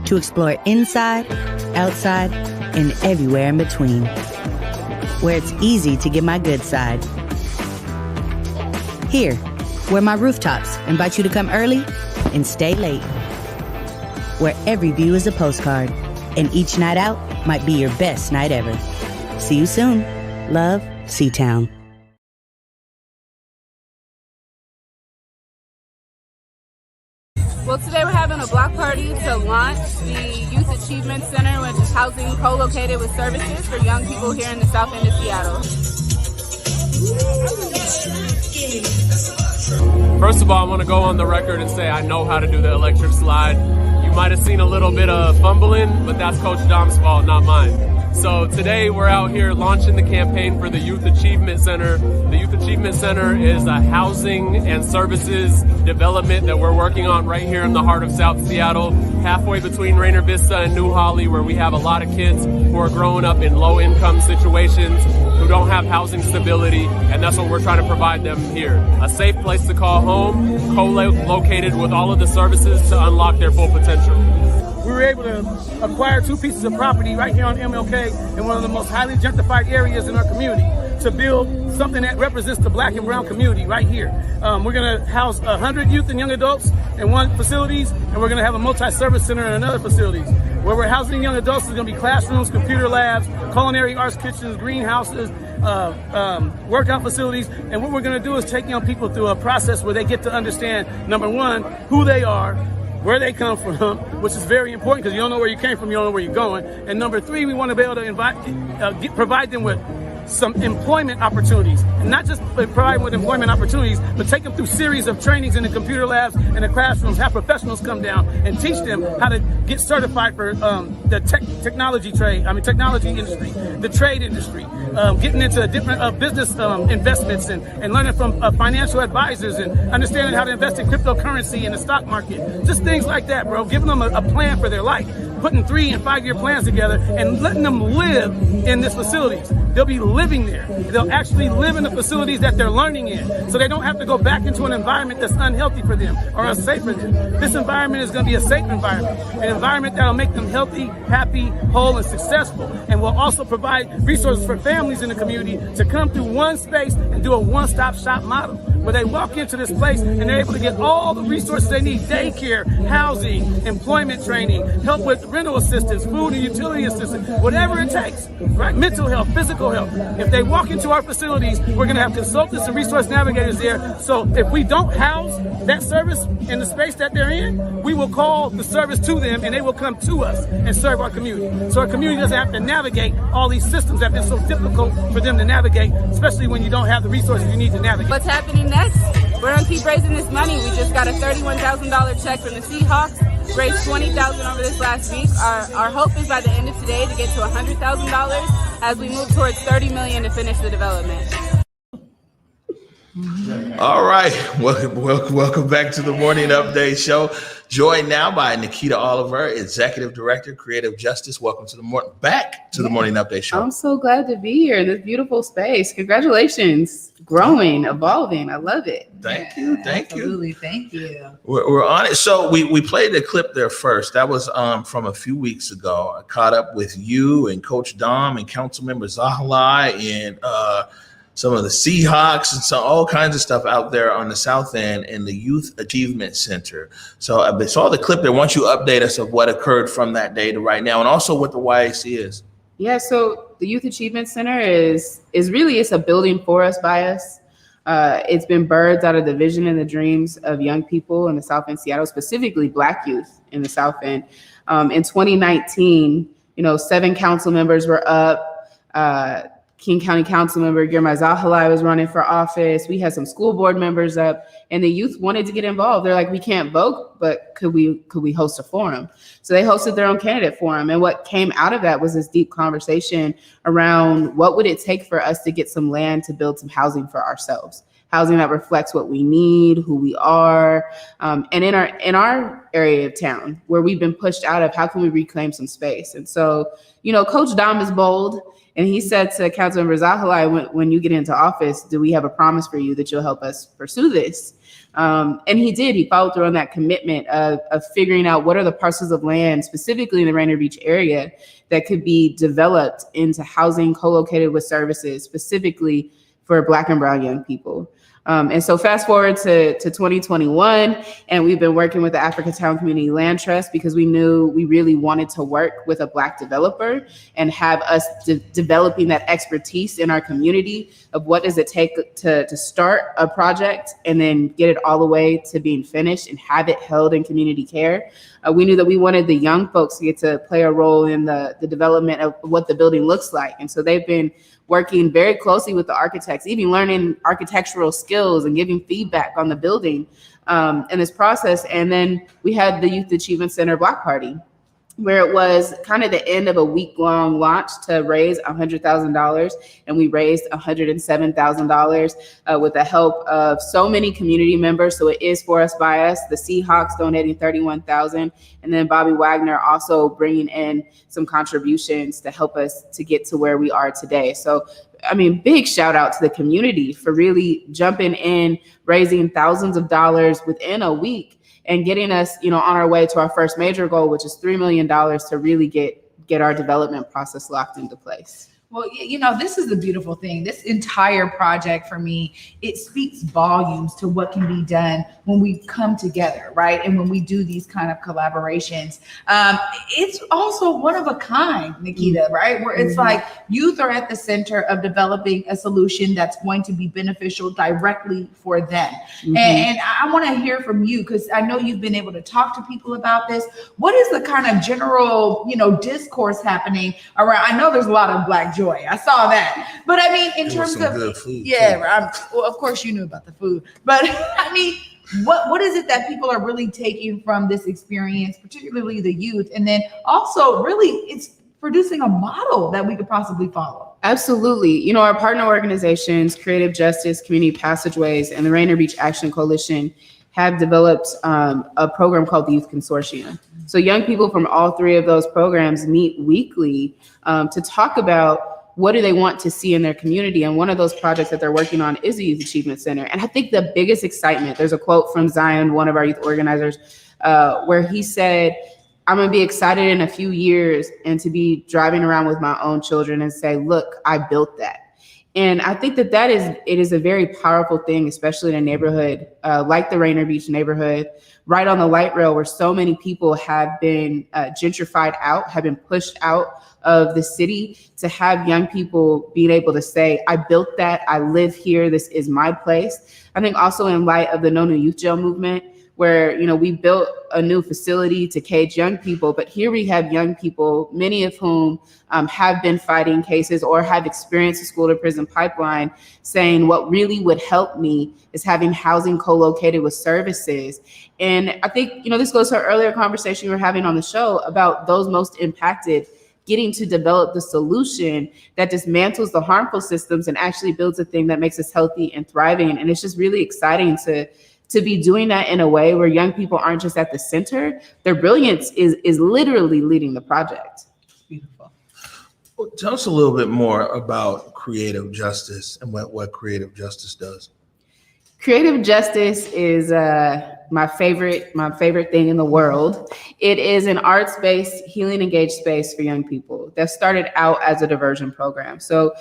Speaker 12: to explore inside, outside, and everywhere in between. Where it's easy to get my good side. Here, where my rooftops invite you to come early and stay late. Where every view is a postcard, and each night out might be your best night ever. See you soon. Love, C-Town.
Speaker 13: Well, today we're having a block party to launch the Youth Achievement Center, which is housing co-located with services for young people here in the South End of Seattle.
Speaker 14: First of all, I want to go on the record and say I know how to do the electric slide. You might have seen a little bit of fumbling, but that's Coach Dom's fault, not mine. So today we're out here launching the campaign for the Youth Achievement Center. The Youth Achievement Center is a housing and services development that we're working on right here in the heart of South Seattle, halfway between Rainer Vista and New Holly, where we have a lot of kids who are growing up in low income situations, who don't have housing stability, and that's what we're trying to provide them here. A safe place to call home, co-located with all of the services to unlock their full potential.
Speaker 15: We were able to acquire 2 pieces of property right here on MLK in one of the most highly gentrified areas in our community to build something that represents the Black and brown community right here. We're going to house 100 youth and young adults in one facilities, and we're going to have a multi-service center in another facilities. Where we're housing young adults is going to be classrooms, computer labs, culinary arts kitchens, greenhouses, workout facilities. And what we're going to do is take young people through a process where they get to understand, number one, who they are, where they come from, which is very important because you don't know where you came from, you don't know where you're going. And number 3, we want to be able to provide them with some employment opportunities, and not just provide them with employment opportunities, but take them through series of trainings in the computer labs and the classrooms, have professionals come down and teach them how to get certified for the technology industry, the trade industry, getting into different business investments and learning from financial advisors and understanding how to invest in cryptocurrency and the stock market, just things like that, bro. Giving them a plan for their life, putting 3- and 5-year plans together and letting them live in these facilities. They'll be living there. They'll actually live in the facilities that they're learning in, so they don't have to go back into an environment that's unhealthy for them or unsafe for them. This environment is going to be a safe environment, an environment that'll make them healthy, happy, whole, and successful, and will also provide resources for families in the community to come through one space and do a one-stop shop model, where they walk into this place and they're able to get all the resources they need: daycare, housing, employment training, help with rental assistance, food and utility assistance, whatever it takes, right? Mental health, physical health. If they walk into our facilities, we're going to have consultants and resource navigators there. So if we don't house that service in the space that they're in, we will call the service to them and they will come to us and serve our community. So our community doesn't have to navigate all these systems that have been so difficult for them to navigate, especially when you don't have the resources you need to navigate.
Speaker 13: What's happening next? we're gonna keep raising this money. We just got a $31,000 check from the Seahawks, raised $20,000 over this last week. Our hope is by the end of today to get to $100,000 as we move towards $30 million to finish the development.
Speaker 11: All right, welcome back to the Morning Update Show. Joined now by Nikkita Oliver, Executive Director, Creative Justice. Welcome to the Morning Update Show.
Speaker 16: I'm so glad to be here in this beautiful space. Congratulations, growing, evolving. I love it.
Speaker 11: Thank you.
Speaker 7: Absolutely, thank you.
Speaker 11: We're on it. So we played the clip there first. That was from a few weeks ago. I caught up with you and Coach Dom and Councilmember Zahalai and some of the Seahawks and all kinds of stuff out there on the South End in the Youth Achievement Center. So I saw the clip there. Why don't you update us of what occurred from that day to right now, and also what the YAC is?
Speaker 16: Yeah, so the Youth Achievement Center is really, it's a building for us, by us. It's been birthed out of the vision and the dreams of young people in the South End, Seattle, specifically Black youth in the South End. In 2019, 7 council members were up. King County Council member Girma Zahalai was running for office. We had some school board members up, and the youth wanted to get involved. They're like, we can't vote, but could we host a forum? So they hosted their own candidate forum. And what came out of that was this deep conversation around what would it take for us to get some land to build some housing for ourselves. Housing that reflects what we need, who we are, and in our area of town where we've been pushed out of, how can we reclaim some space? And so, Coach Dom is bold. And he said to Councilmember Zahalai, when you get into office, do we have a promise for you that you'll help us pursue this? And he did. He followed through on that commitment of figuring out what are the parcels of land, specifically in the Rainier Beach area, that could be developed into housing co-located with services, specifically for Black and brown young people. And so fast forward to 2021, and we've been working with the Africatown Community Land Trust because we knew we really wanted to work with a Black developer and have us developing that expertise in our community of what does it take to start a project and then get it all the way to being finished and have it held in community care. We knew that we wanted the young folks to get to play a role in the development of what the building looks like. And so they've been working very closely with the architects, even learning architectural skills and giving feedback on the building in this process. And then we had the Youth Achievement Center Block Party, where it was kind of the end of a week-long launch to raise $100,000, and we raised $107,000 with the help of so many community members. So it is for us, by us. The Seahawks donating $31,000, and then Bobby Wagner also bringing in some contributions to help us to get to where we are today. So, big shout out to the community for really jumping in, raising thousands of dollars within a week, and getting us, on our way to our first major goal, which is $3 million to really get our development process locked into place.
Speaker 7: Well, this is the beautiful thing. This entire project for me, it speaks volumes to what can be done when we come together, right? And when we do these kind of collaborations. It's also one of a kind, Nikkita, right? Where it's like youth are at the center of developing a solution that's going to be beneficial directly for them. And I want to hear from you, because I know you've been able to talk to people about this. What is the kind of general, discourse happening around? I know there's a lot of Black joy. I saw that. But in terms of good food, well, of course you knew about the food. But what is it that people are really taking from this experience, particularly the youth? And then also really it's producing a model that we could possibly follow.
Speaker 16: Absolutely. Our partner organizations, Creative Justice, Community Passageways, and the Rainier Beach Action Coalition have developed a program called the Youth Consortium. So young people from all 3 of those programs meet weekly to talk about what do they want to see in their community. And one of those projects that they're working on is the Youth Achievement Center. And I think the biggest excitement, there's a quote from Zion, one of our youth organizers, where he said, I'm gonna be excited in a few years and to be driving around with my own children and say, look, I built that. And I think it is a very powerful thing, especially in a neighborhood like the Rainier Beach neighborhood, right on the light rail, where so many people have been gentrified out, have been pushed out of the city, to have young people being able to say, I built that, I live here, this is my place. I think also in light of the No New Youth Jail movement, where, you know, we built a new facility to cage young people, but here we have young people, many of whom have been fighting cases or have experienced the school to prison pipeline, saying what really would help me is having housing co-located with services. And I think, you know, this goes to our earlier conversation we were having on the show about those most impacted getting to develop the solution that dismantles the harmful systems and actually builds a thing that makes us healthy and thriving. And it's just really exciting to be doing that in a way where young people aren't just at the center. Their brilliance is literally leading the project.
Speaker 7: Beautiful.
Speaker 11: Well, tell us a little bit more about creative justice and what creative justice does.
Speaker 16: Creative justice is my favorite thing in the world. It is an arts-based, healing engaged space for young people that started out as a diversion program. So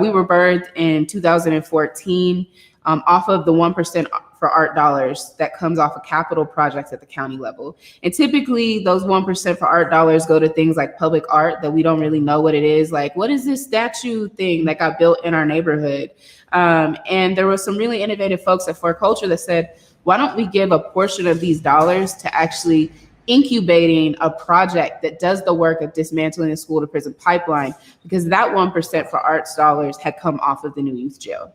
Speaker 16: we were birthed in 2014 off of the 1% for art dollars that comes off of capital projects at the county level. And typically those 1% for art dollars go to things like public art that we don't really know what it is. Like, what is this statue thing that got built in our neighborhood? And there were some really innovative folks at For Culture that said, why don't we give a portion of these dollars to actually incubating a project that does the work of dismantling the school to prison pipeline? Because that 1% for arts dollars had come off of the new youth jail.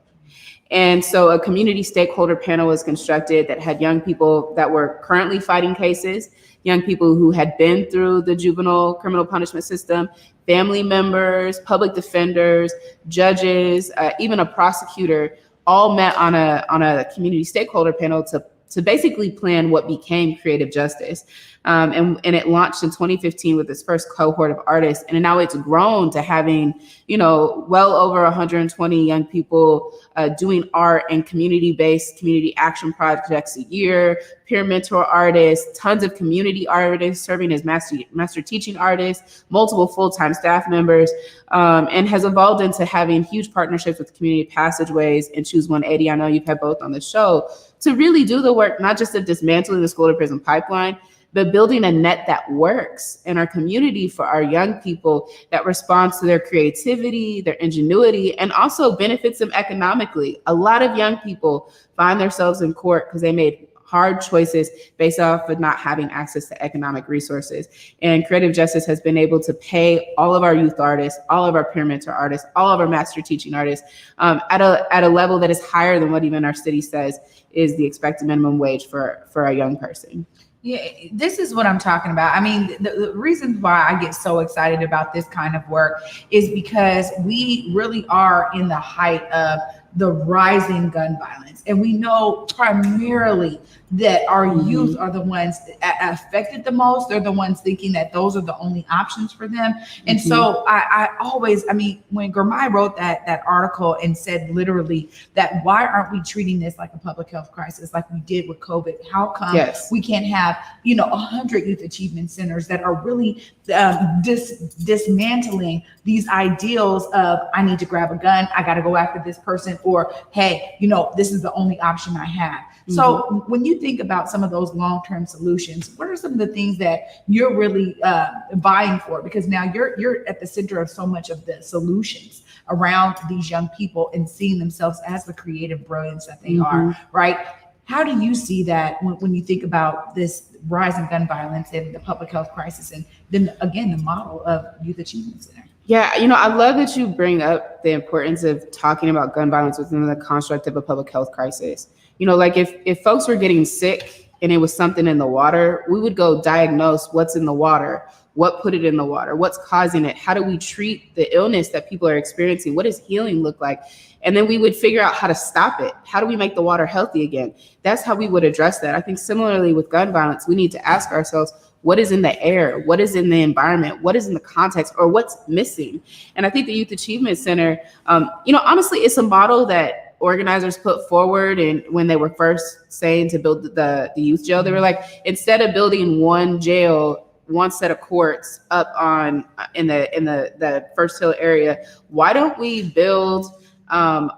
Speaker 16: And so a community stakeholder panel was constructed that had young people that were currently fighting cases, young people who had been through the juvenile criminal punishment system, family members, public defenders, judges, even a prosecutor, all met on a community stakeholder panel to basically plan what became creative justice. And it launched in 2015 with its first cohort of artists. And now it's grown to having, you know, well over 120 young people doing art and community-based community action projects a year, peer mentor artists, tons of community artists serving as master teaching artists, multiple full-time staff members, and has evolved into having huge partnerships with community passageways and Choose 180. I know you've had both on the show, to really do the work, not just of dismantling the school to prison pipeline, but building a net that works in our community for our young people that responds to their creativity, their ingenuity, and also benefits them economically. A lot of young people find themselves in court because they made hard choices based off of not having access to economic resources. And Creative Justice has been able to pay all of our youth artists, all of our peer mentor artists, all of our master teaching artists at a level that is higher than what even our city says is the expected minimum wage for a young person.
Speaker 7: Yeah, this is what I'm talking about. I mean, the reason why I get so excited about this kind of work is because we really are in the height of the rising gun violence. And we know primarily that our youth are the ones affected the most. They're the ones thinking that those are the only options for them. And so I always, I mean, when Gurmai wrote that article and said literally that why aren't we treating this like a public health crisis like we did with COVID? How come we can't have, 100 youth achievement centers that are really dismantling these ideals of I need to grab a gun, I got to go after this person, or hey, this is the only option I have. So when you think about some of those long-term solutions, what are some of the things that you're really vying for? Because now you're at the center of so much of the solutions around these young people and seeing themselves as the creative brilliance that they are, right? How do you see that when you think about this rise in gun violence and the public health crisis, and then again, the model of Youth Achievement Center?
Speaker 16: Yeah, I love that you bring up the importance of talking about gun violence within the construct of a public health crisis. Like if folks were getting sick and it was something in the water, we would go diagnose what's in the water, what put it in the water, what's causing it, how do we treat the illness that people are experiencing, what does healing look like? And then we would figure out how to stop it. How do we make the water healthy again? That's how we would address that. I think similarly with gun violence, we need to ask ourselves, what is in the air? What is in the environment? What is in the context, or what's missing? And I think the Youth Achievement Center, honestly, it's a model that organizers put forward. And when they were first saying to build the youth jail, they were like, instead of building one jail, one set of courts up in the First Hill area, why don't we build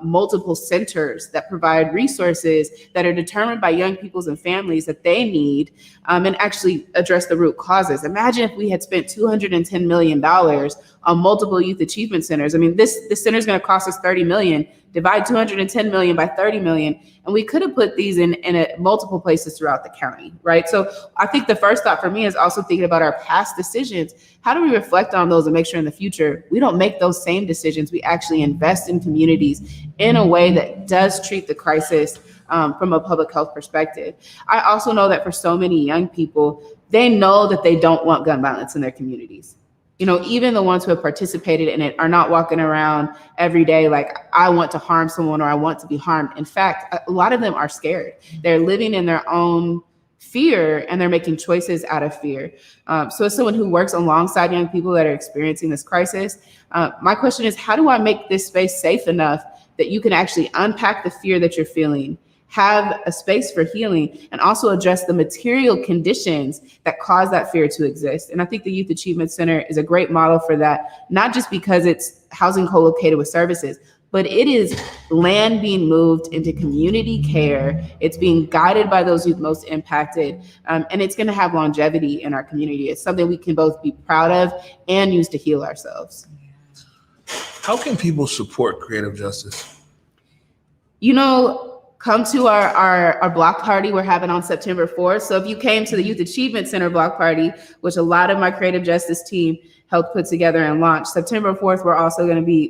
Speaker 16: multiple centers that provide resources that are determined by young peoples and families that they need, and actually address the root causes. Imagine if we had spent $210 million on multiple youth achievement centers. I mean, this center is going to cost us $30 million. Divide 210 million by 30 million, and we could have put these in multiple places throughout the county, right? So I think the first thought for me is also thinking about our past decisions. How do we reflect on those and make sure in the future we don't make those same decisions? We actually invest in communities in a way that does treat the crisis from a public health perspective. I also know that for so many young people, they know that they don't want gun violence in their communities. You know, even the ones who have participated in it are not walking around every day like, I want to harm someone or I want to be harmed. In fact, a lot of them are scared. They're living in their own fear and they're making choices out of fear. So as someone who works alongside young people that are experiencing this crisis, my question is, how do I make this space safe enough that you can actually unpack the fear that you're feeling, have a space for healing, and also address the material conditions that cause that fear to exist? And I think the Youth Achievement Center is a great model for that, not just because it's housing co-located with services, but it is land being moved into community care. It's being guided by those youth most impacted, and it's gonna have longevity in our community. It's something we can both be proud of and use to heal ourselves.
Speaker 11: How can people support creative justice?
Speaker 16: You know, come to our block party we're having on September 4th. So if you came to the Youth Achievement Center block party, which a lot of my creative justice team helped put together and launch, September 4th,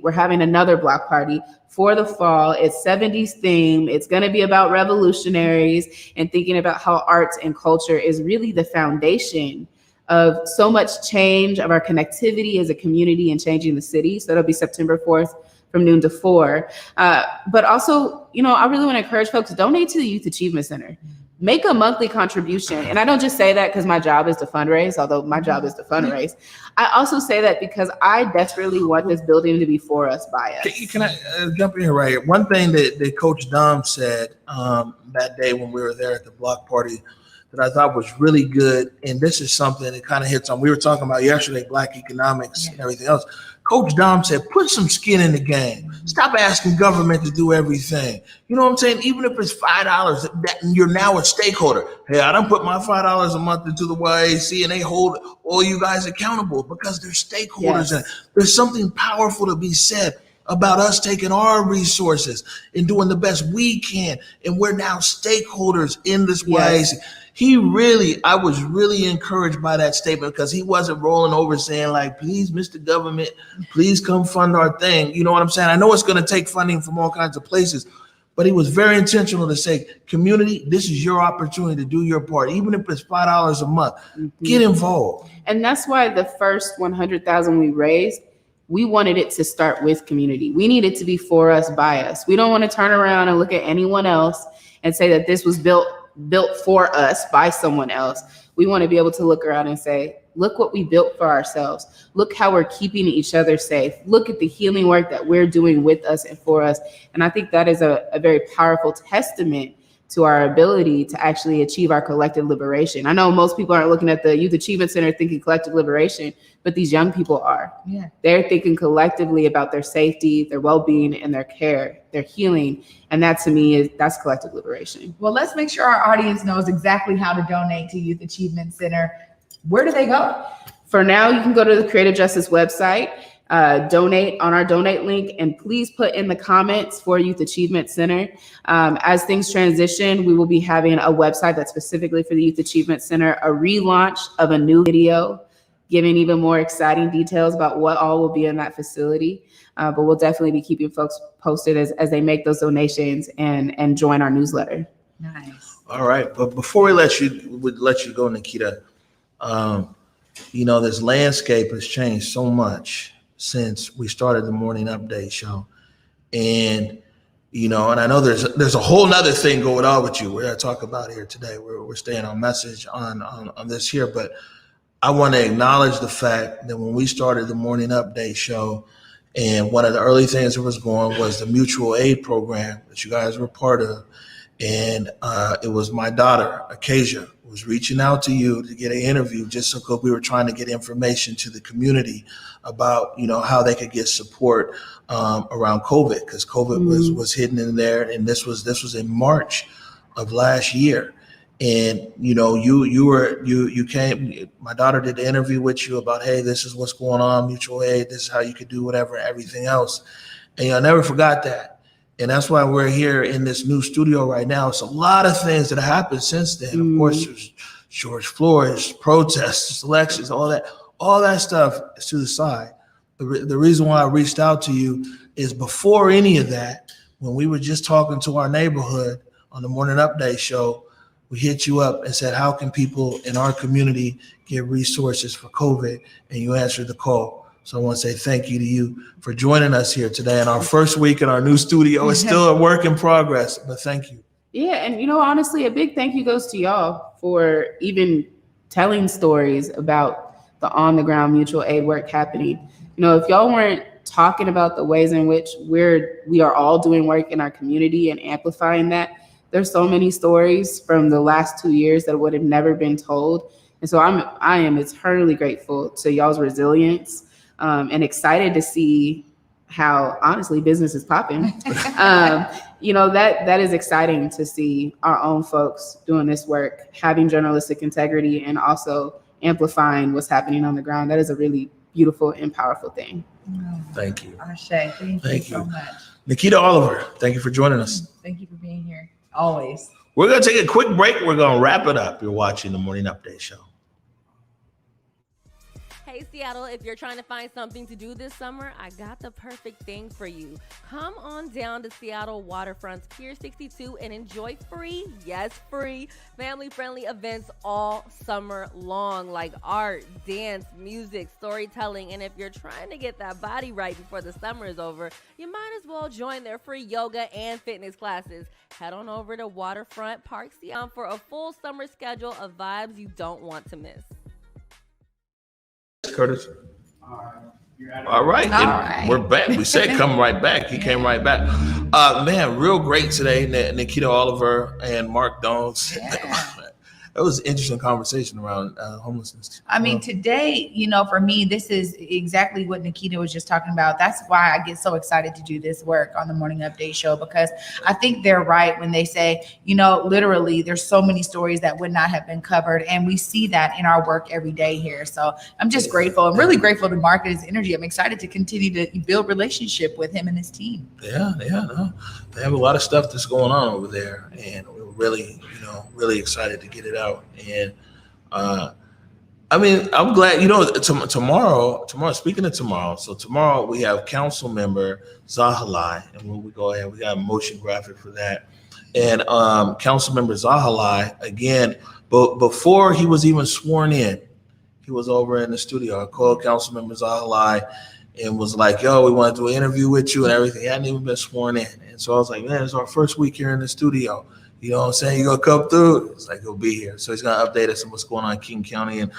Speaker 16: we're having another block party for the fall. It's 70s theme. It's gonna be about revolutionaries and thinking about how arts and culture is really the foundation of so much change, of our connectivity as a community and changing the city. So that'll be September 4th from noon to 4. But also, you know, I really want to encourage folks to donate to the Youth Achievement Center. Make a monthly contribution. And I don't just say that because my job is to fundraise, although my job is to fundraise. I also say that because I desperately want this building to be for us, by us.
Speaker 11: Can I jump in here right here? One thing that Coach Dom said that day when we were there at the block party that I thought was really good, and this is something that kind of hits on, we were talking about yesterday, Black economics and everything else. Coach Dom said, put some skin in the game. Stop asking government to do everything. You know what I'm saying? Even if it's $5, that you're now a stakeholder. Hey, I don't put my $5 a month into the YAC, and they hold all you guys accountable because they're stakeholders. Yes. And there's something powerful to be said about us taking our resources and doing the best we can. And we're now stakeholders in this YAC. I was really encouraged by that statement because he wasn't rolling over saying like, please, Mr. Government, please come fund our thing. You know what I'm saying? I know it's going to take funding from all kinds of places, but he was very intentional to say, community, this is your opportunity to do your part. Even if it's $5 a month, get involved.
Speaker 16: And that's why the first 100,000 we raised, we wanted it to start with community. We need it to be for us, by us. We don't want to turn around and look at anyone else and say that this was built for us by someone else. We want to be able to look around and say, look what we built for ourselves. Look how we're keeping each other safe. Look at the healing work that we're doing with us and for us. And I think that is a very powerful testament to our ability to actually achieve our collective liberation. I know most people aren't looking at the Youth Achievement Center thinking collective liberation, but these young people are. Yeah. They're thinking collectively about their safety, their well-being, and their care, their healing. And that to me that's collective liberation.
Speaker 7: Well, let's make sure our audience knows exactly how to donate to Youth Achievement Center. Where do they go?
Speaker 16: For now, you can go to the Creative Justice website, donate on our donate link, and please put in the comments for Youth Achievement Center. As things transition, we will be having a website that's specifically for the Youth Achievement Center, a relaunch of a new video, giving even more exciting details about what all will be in that facility. But we'll definitely be keeping folks posted as they make those donations and join our newsletter.
Speaker 7: Nice.
Speaker 11: All right, but before we let you go, Nikkita, you know, this landscape has changed so much since we started the morning update show. And, you know, and I know there's a whole nother thing going on with you. We're going to talk about here today. We're staying on message on this here, but I want to acknowledge the fact that when we started the morning update show, and one of the early things that was going was the mutual aid program that you guys were part of. And it was my daughter, Acacia, was reaching out to you to get an interview just so we were trying to get information to the community about, you know, how they could get support around COVID, because COVID was hidden in there. And this was in March of last year. And you came. My daughter did the interview with you about, hey, this is what's going on, mutual aid. This is how you could do whatever, everything else. And I never forgot that. And that's why we're here in this new studio right now. It's a lot of things that have happened since then. Of course, there's George Floyd's protests, elections, all that stuff is to the side. The reason why I reached out to you is before any of that, when we were just talking to our neighborhood on the Morning Update show, we hit you up and said, how can people in our community get resources for COVID? And you answered the call. So I want to say thank you to you for joining us here today. And our first week in our new studio is still a work in progress, but thank you.
Speaker 16: Yeah, and honestly, a big thank you goes to y'all for even telling stories about the on-the-ground mutual aid work happening. If y'all weren't talking about the ways in which we are all doing work in our community and amplifying that, there's so many stories from the last 2 years that would have never been told. And so I am eternally grateful to y'all's resilience, and excited to see how honestly business is popping. That is exciting to see our own folks doing this work, having journalistic integrity, and also amplifying what's happening on the ground. That is a really beautiful and powerful thing.
Speaker 11: Thank you.
Speaker 7: Ashe, thank you so much.
Speaker 11: Nikkita Oliver, thank you for joining us.
Speaker 7: Thank you for being here. Always.
Speaker 11: We're going to take a quick break. We're going to wrap it up. You're watching the Morning Update show.
Speaker 8: Hey Seattle, if you're trying to find something to do this summer, I got the perfect thing for you. Come on down to Seattle Waterfront's Pier 62 and enjoy free, family-friendly events all summer long, like art, dance, music, storytelling. And if you're trying to get that body right before the summer is over, you might as well join their free yoga and fitness classes. Head on over to Waterfront Park Seattle for a full summer schedule of vibes you don't want to miss.
Speaker 11: Curtis. All right. We're back. We said come right back. He came right back. Man, real great today. Nikkita Oliver and Marc Dones. Yeah. It was an interesting conversation around homelessness.
Speaker 7: I mean, today, for me, this is exactly what Nikkita was just talking about. That's why I get so excited to do this work on the Morning Update show, because I think they're right when they say, literally, there's so many stories that would not have been covered. And we see that in our work every day here. So I'm just grateful. I'm really grateful to Marc and his energy. I'm excited to continue to build relationship with him and his team.
Speaker 11: Yeah. No. They have a lot of stuff that's going on over there. And we're really excited to get it out. And I'm glad, tomorrow, speaking of tomorrow, so tomorrow we have council member Zahalai, and when we go ahead, we got a motion graphic for that. And council member Zahalai, again, but before he was even sworn in, he was over in the studio. I called council member Zahalai and was like, yo, we want to do an interview with you and everything. He hadn't even been sworn in. And so I was like, man, it's our first week here in the studio. You know what I'm saying? You're going to come through? It's like, he'll be here. So he's going to update us on what's going on in King County and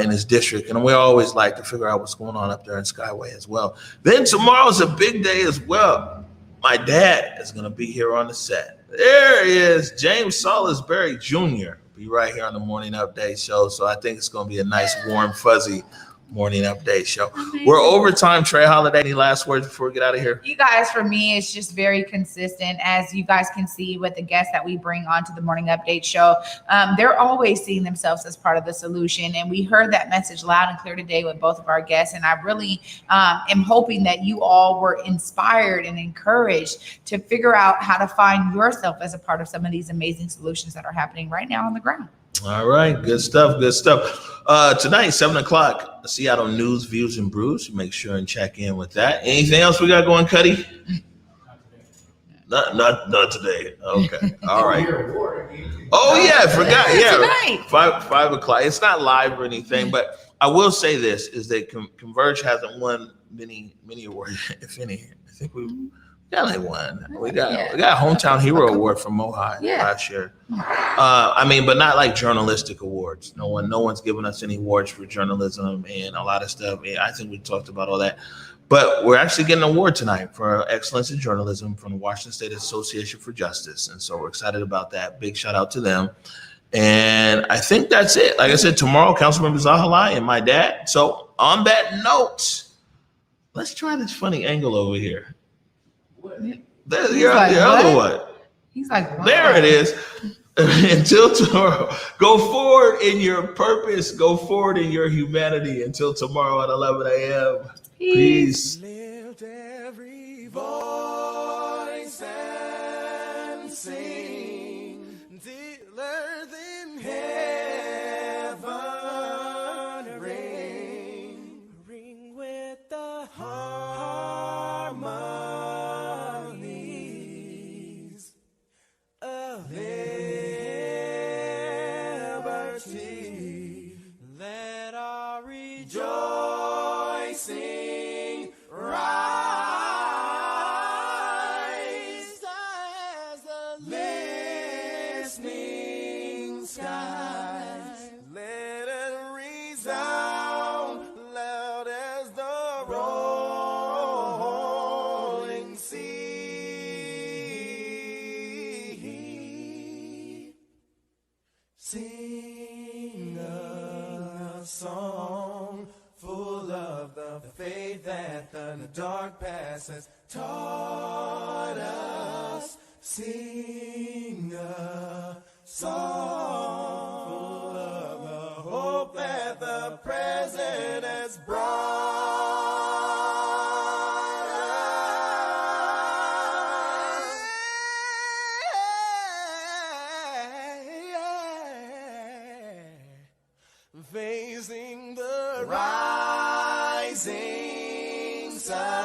Speaker 11: in his district. And we always like to figure out what's going on up there in Skyway as well. Then tomorrow's a big day as well. My dad is going to be here on the set. There he is, James Salisbury Jr. Be right here on the Morning Update show. So I think it's going to be a nice, warm, fuzzy Morning Update show. Amazing. We're overtime. Trey Holiday, any last words before we get out of here?
Speaker 7: You guys, for me, it's just very consistent. As you guys can see with the guests that we bring onto the Morning Update show, they're always seeing themselves as part of the solution. And we heard that message loud and clear today with both of our guests. And I really am hoping that you all were inspired and encouraged to figure out how to find yourself as a part of some of these amazing solutions that are happening right now on the ground.
Speaker 11: All right. Good stuff. Tonight, 7 o'clock, Seattle News, Views, and Brews. Make sure and check in with that. Anything else we got going, Cuddy? Not today. Okay. All right. Oh, yeah. I forgot. Yeah. 5 o'clock. It's not live or anything, but I will say this, is that Converge hasn't won many awards, if any. I think we got like one. We got a Hometown Hero Award from Mohai last year. But not like journalistic awards. No one's given us any awards for journalism and a lot of stuff. I think we talked about all that. But we're actually getting an award tonight for excellence in journalism from the Washington State Association for Justice. And so we're excited about that. Big shout out to them. And I think that's it. Like I said, tomorrow, Councilmember Zahalai and my dad. So on that note, let's try this funny angle over here. There's the other one.
Speaker 7: He's like, wow.
Speaker 11: There it is. Until tomorrow, go forward in your purpose, go forward in your humanity. Until tomorrow at 11 a.m. Peace.
Speaker 1: Lift every voice and sing till earth in heaven ring with the harmonies of liberty. Let our rejoicing rise as the listening skies. Let it resound loud as the rolling sea. Sing a song full of the faith that the dark past has taught us. Sing a song full of the hope that the present has brought. Facing the rising sun.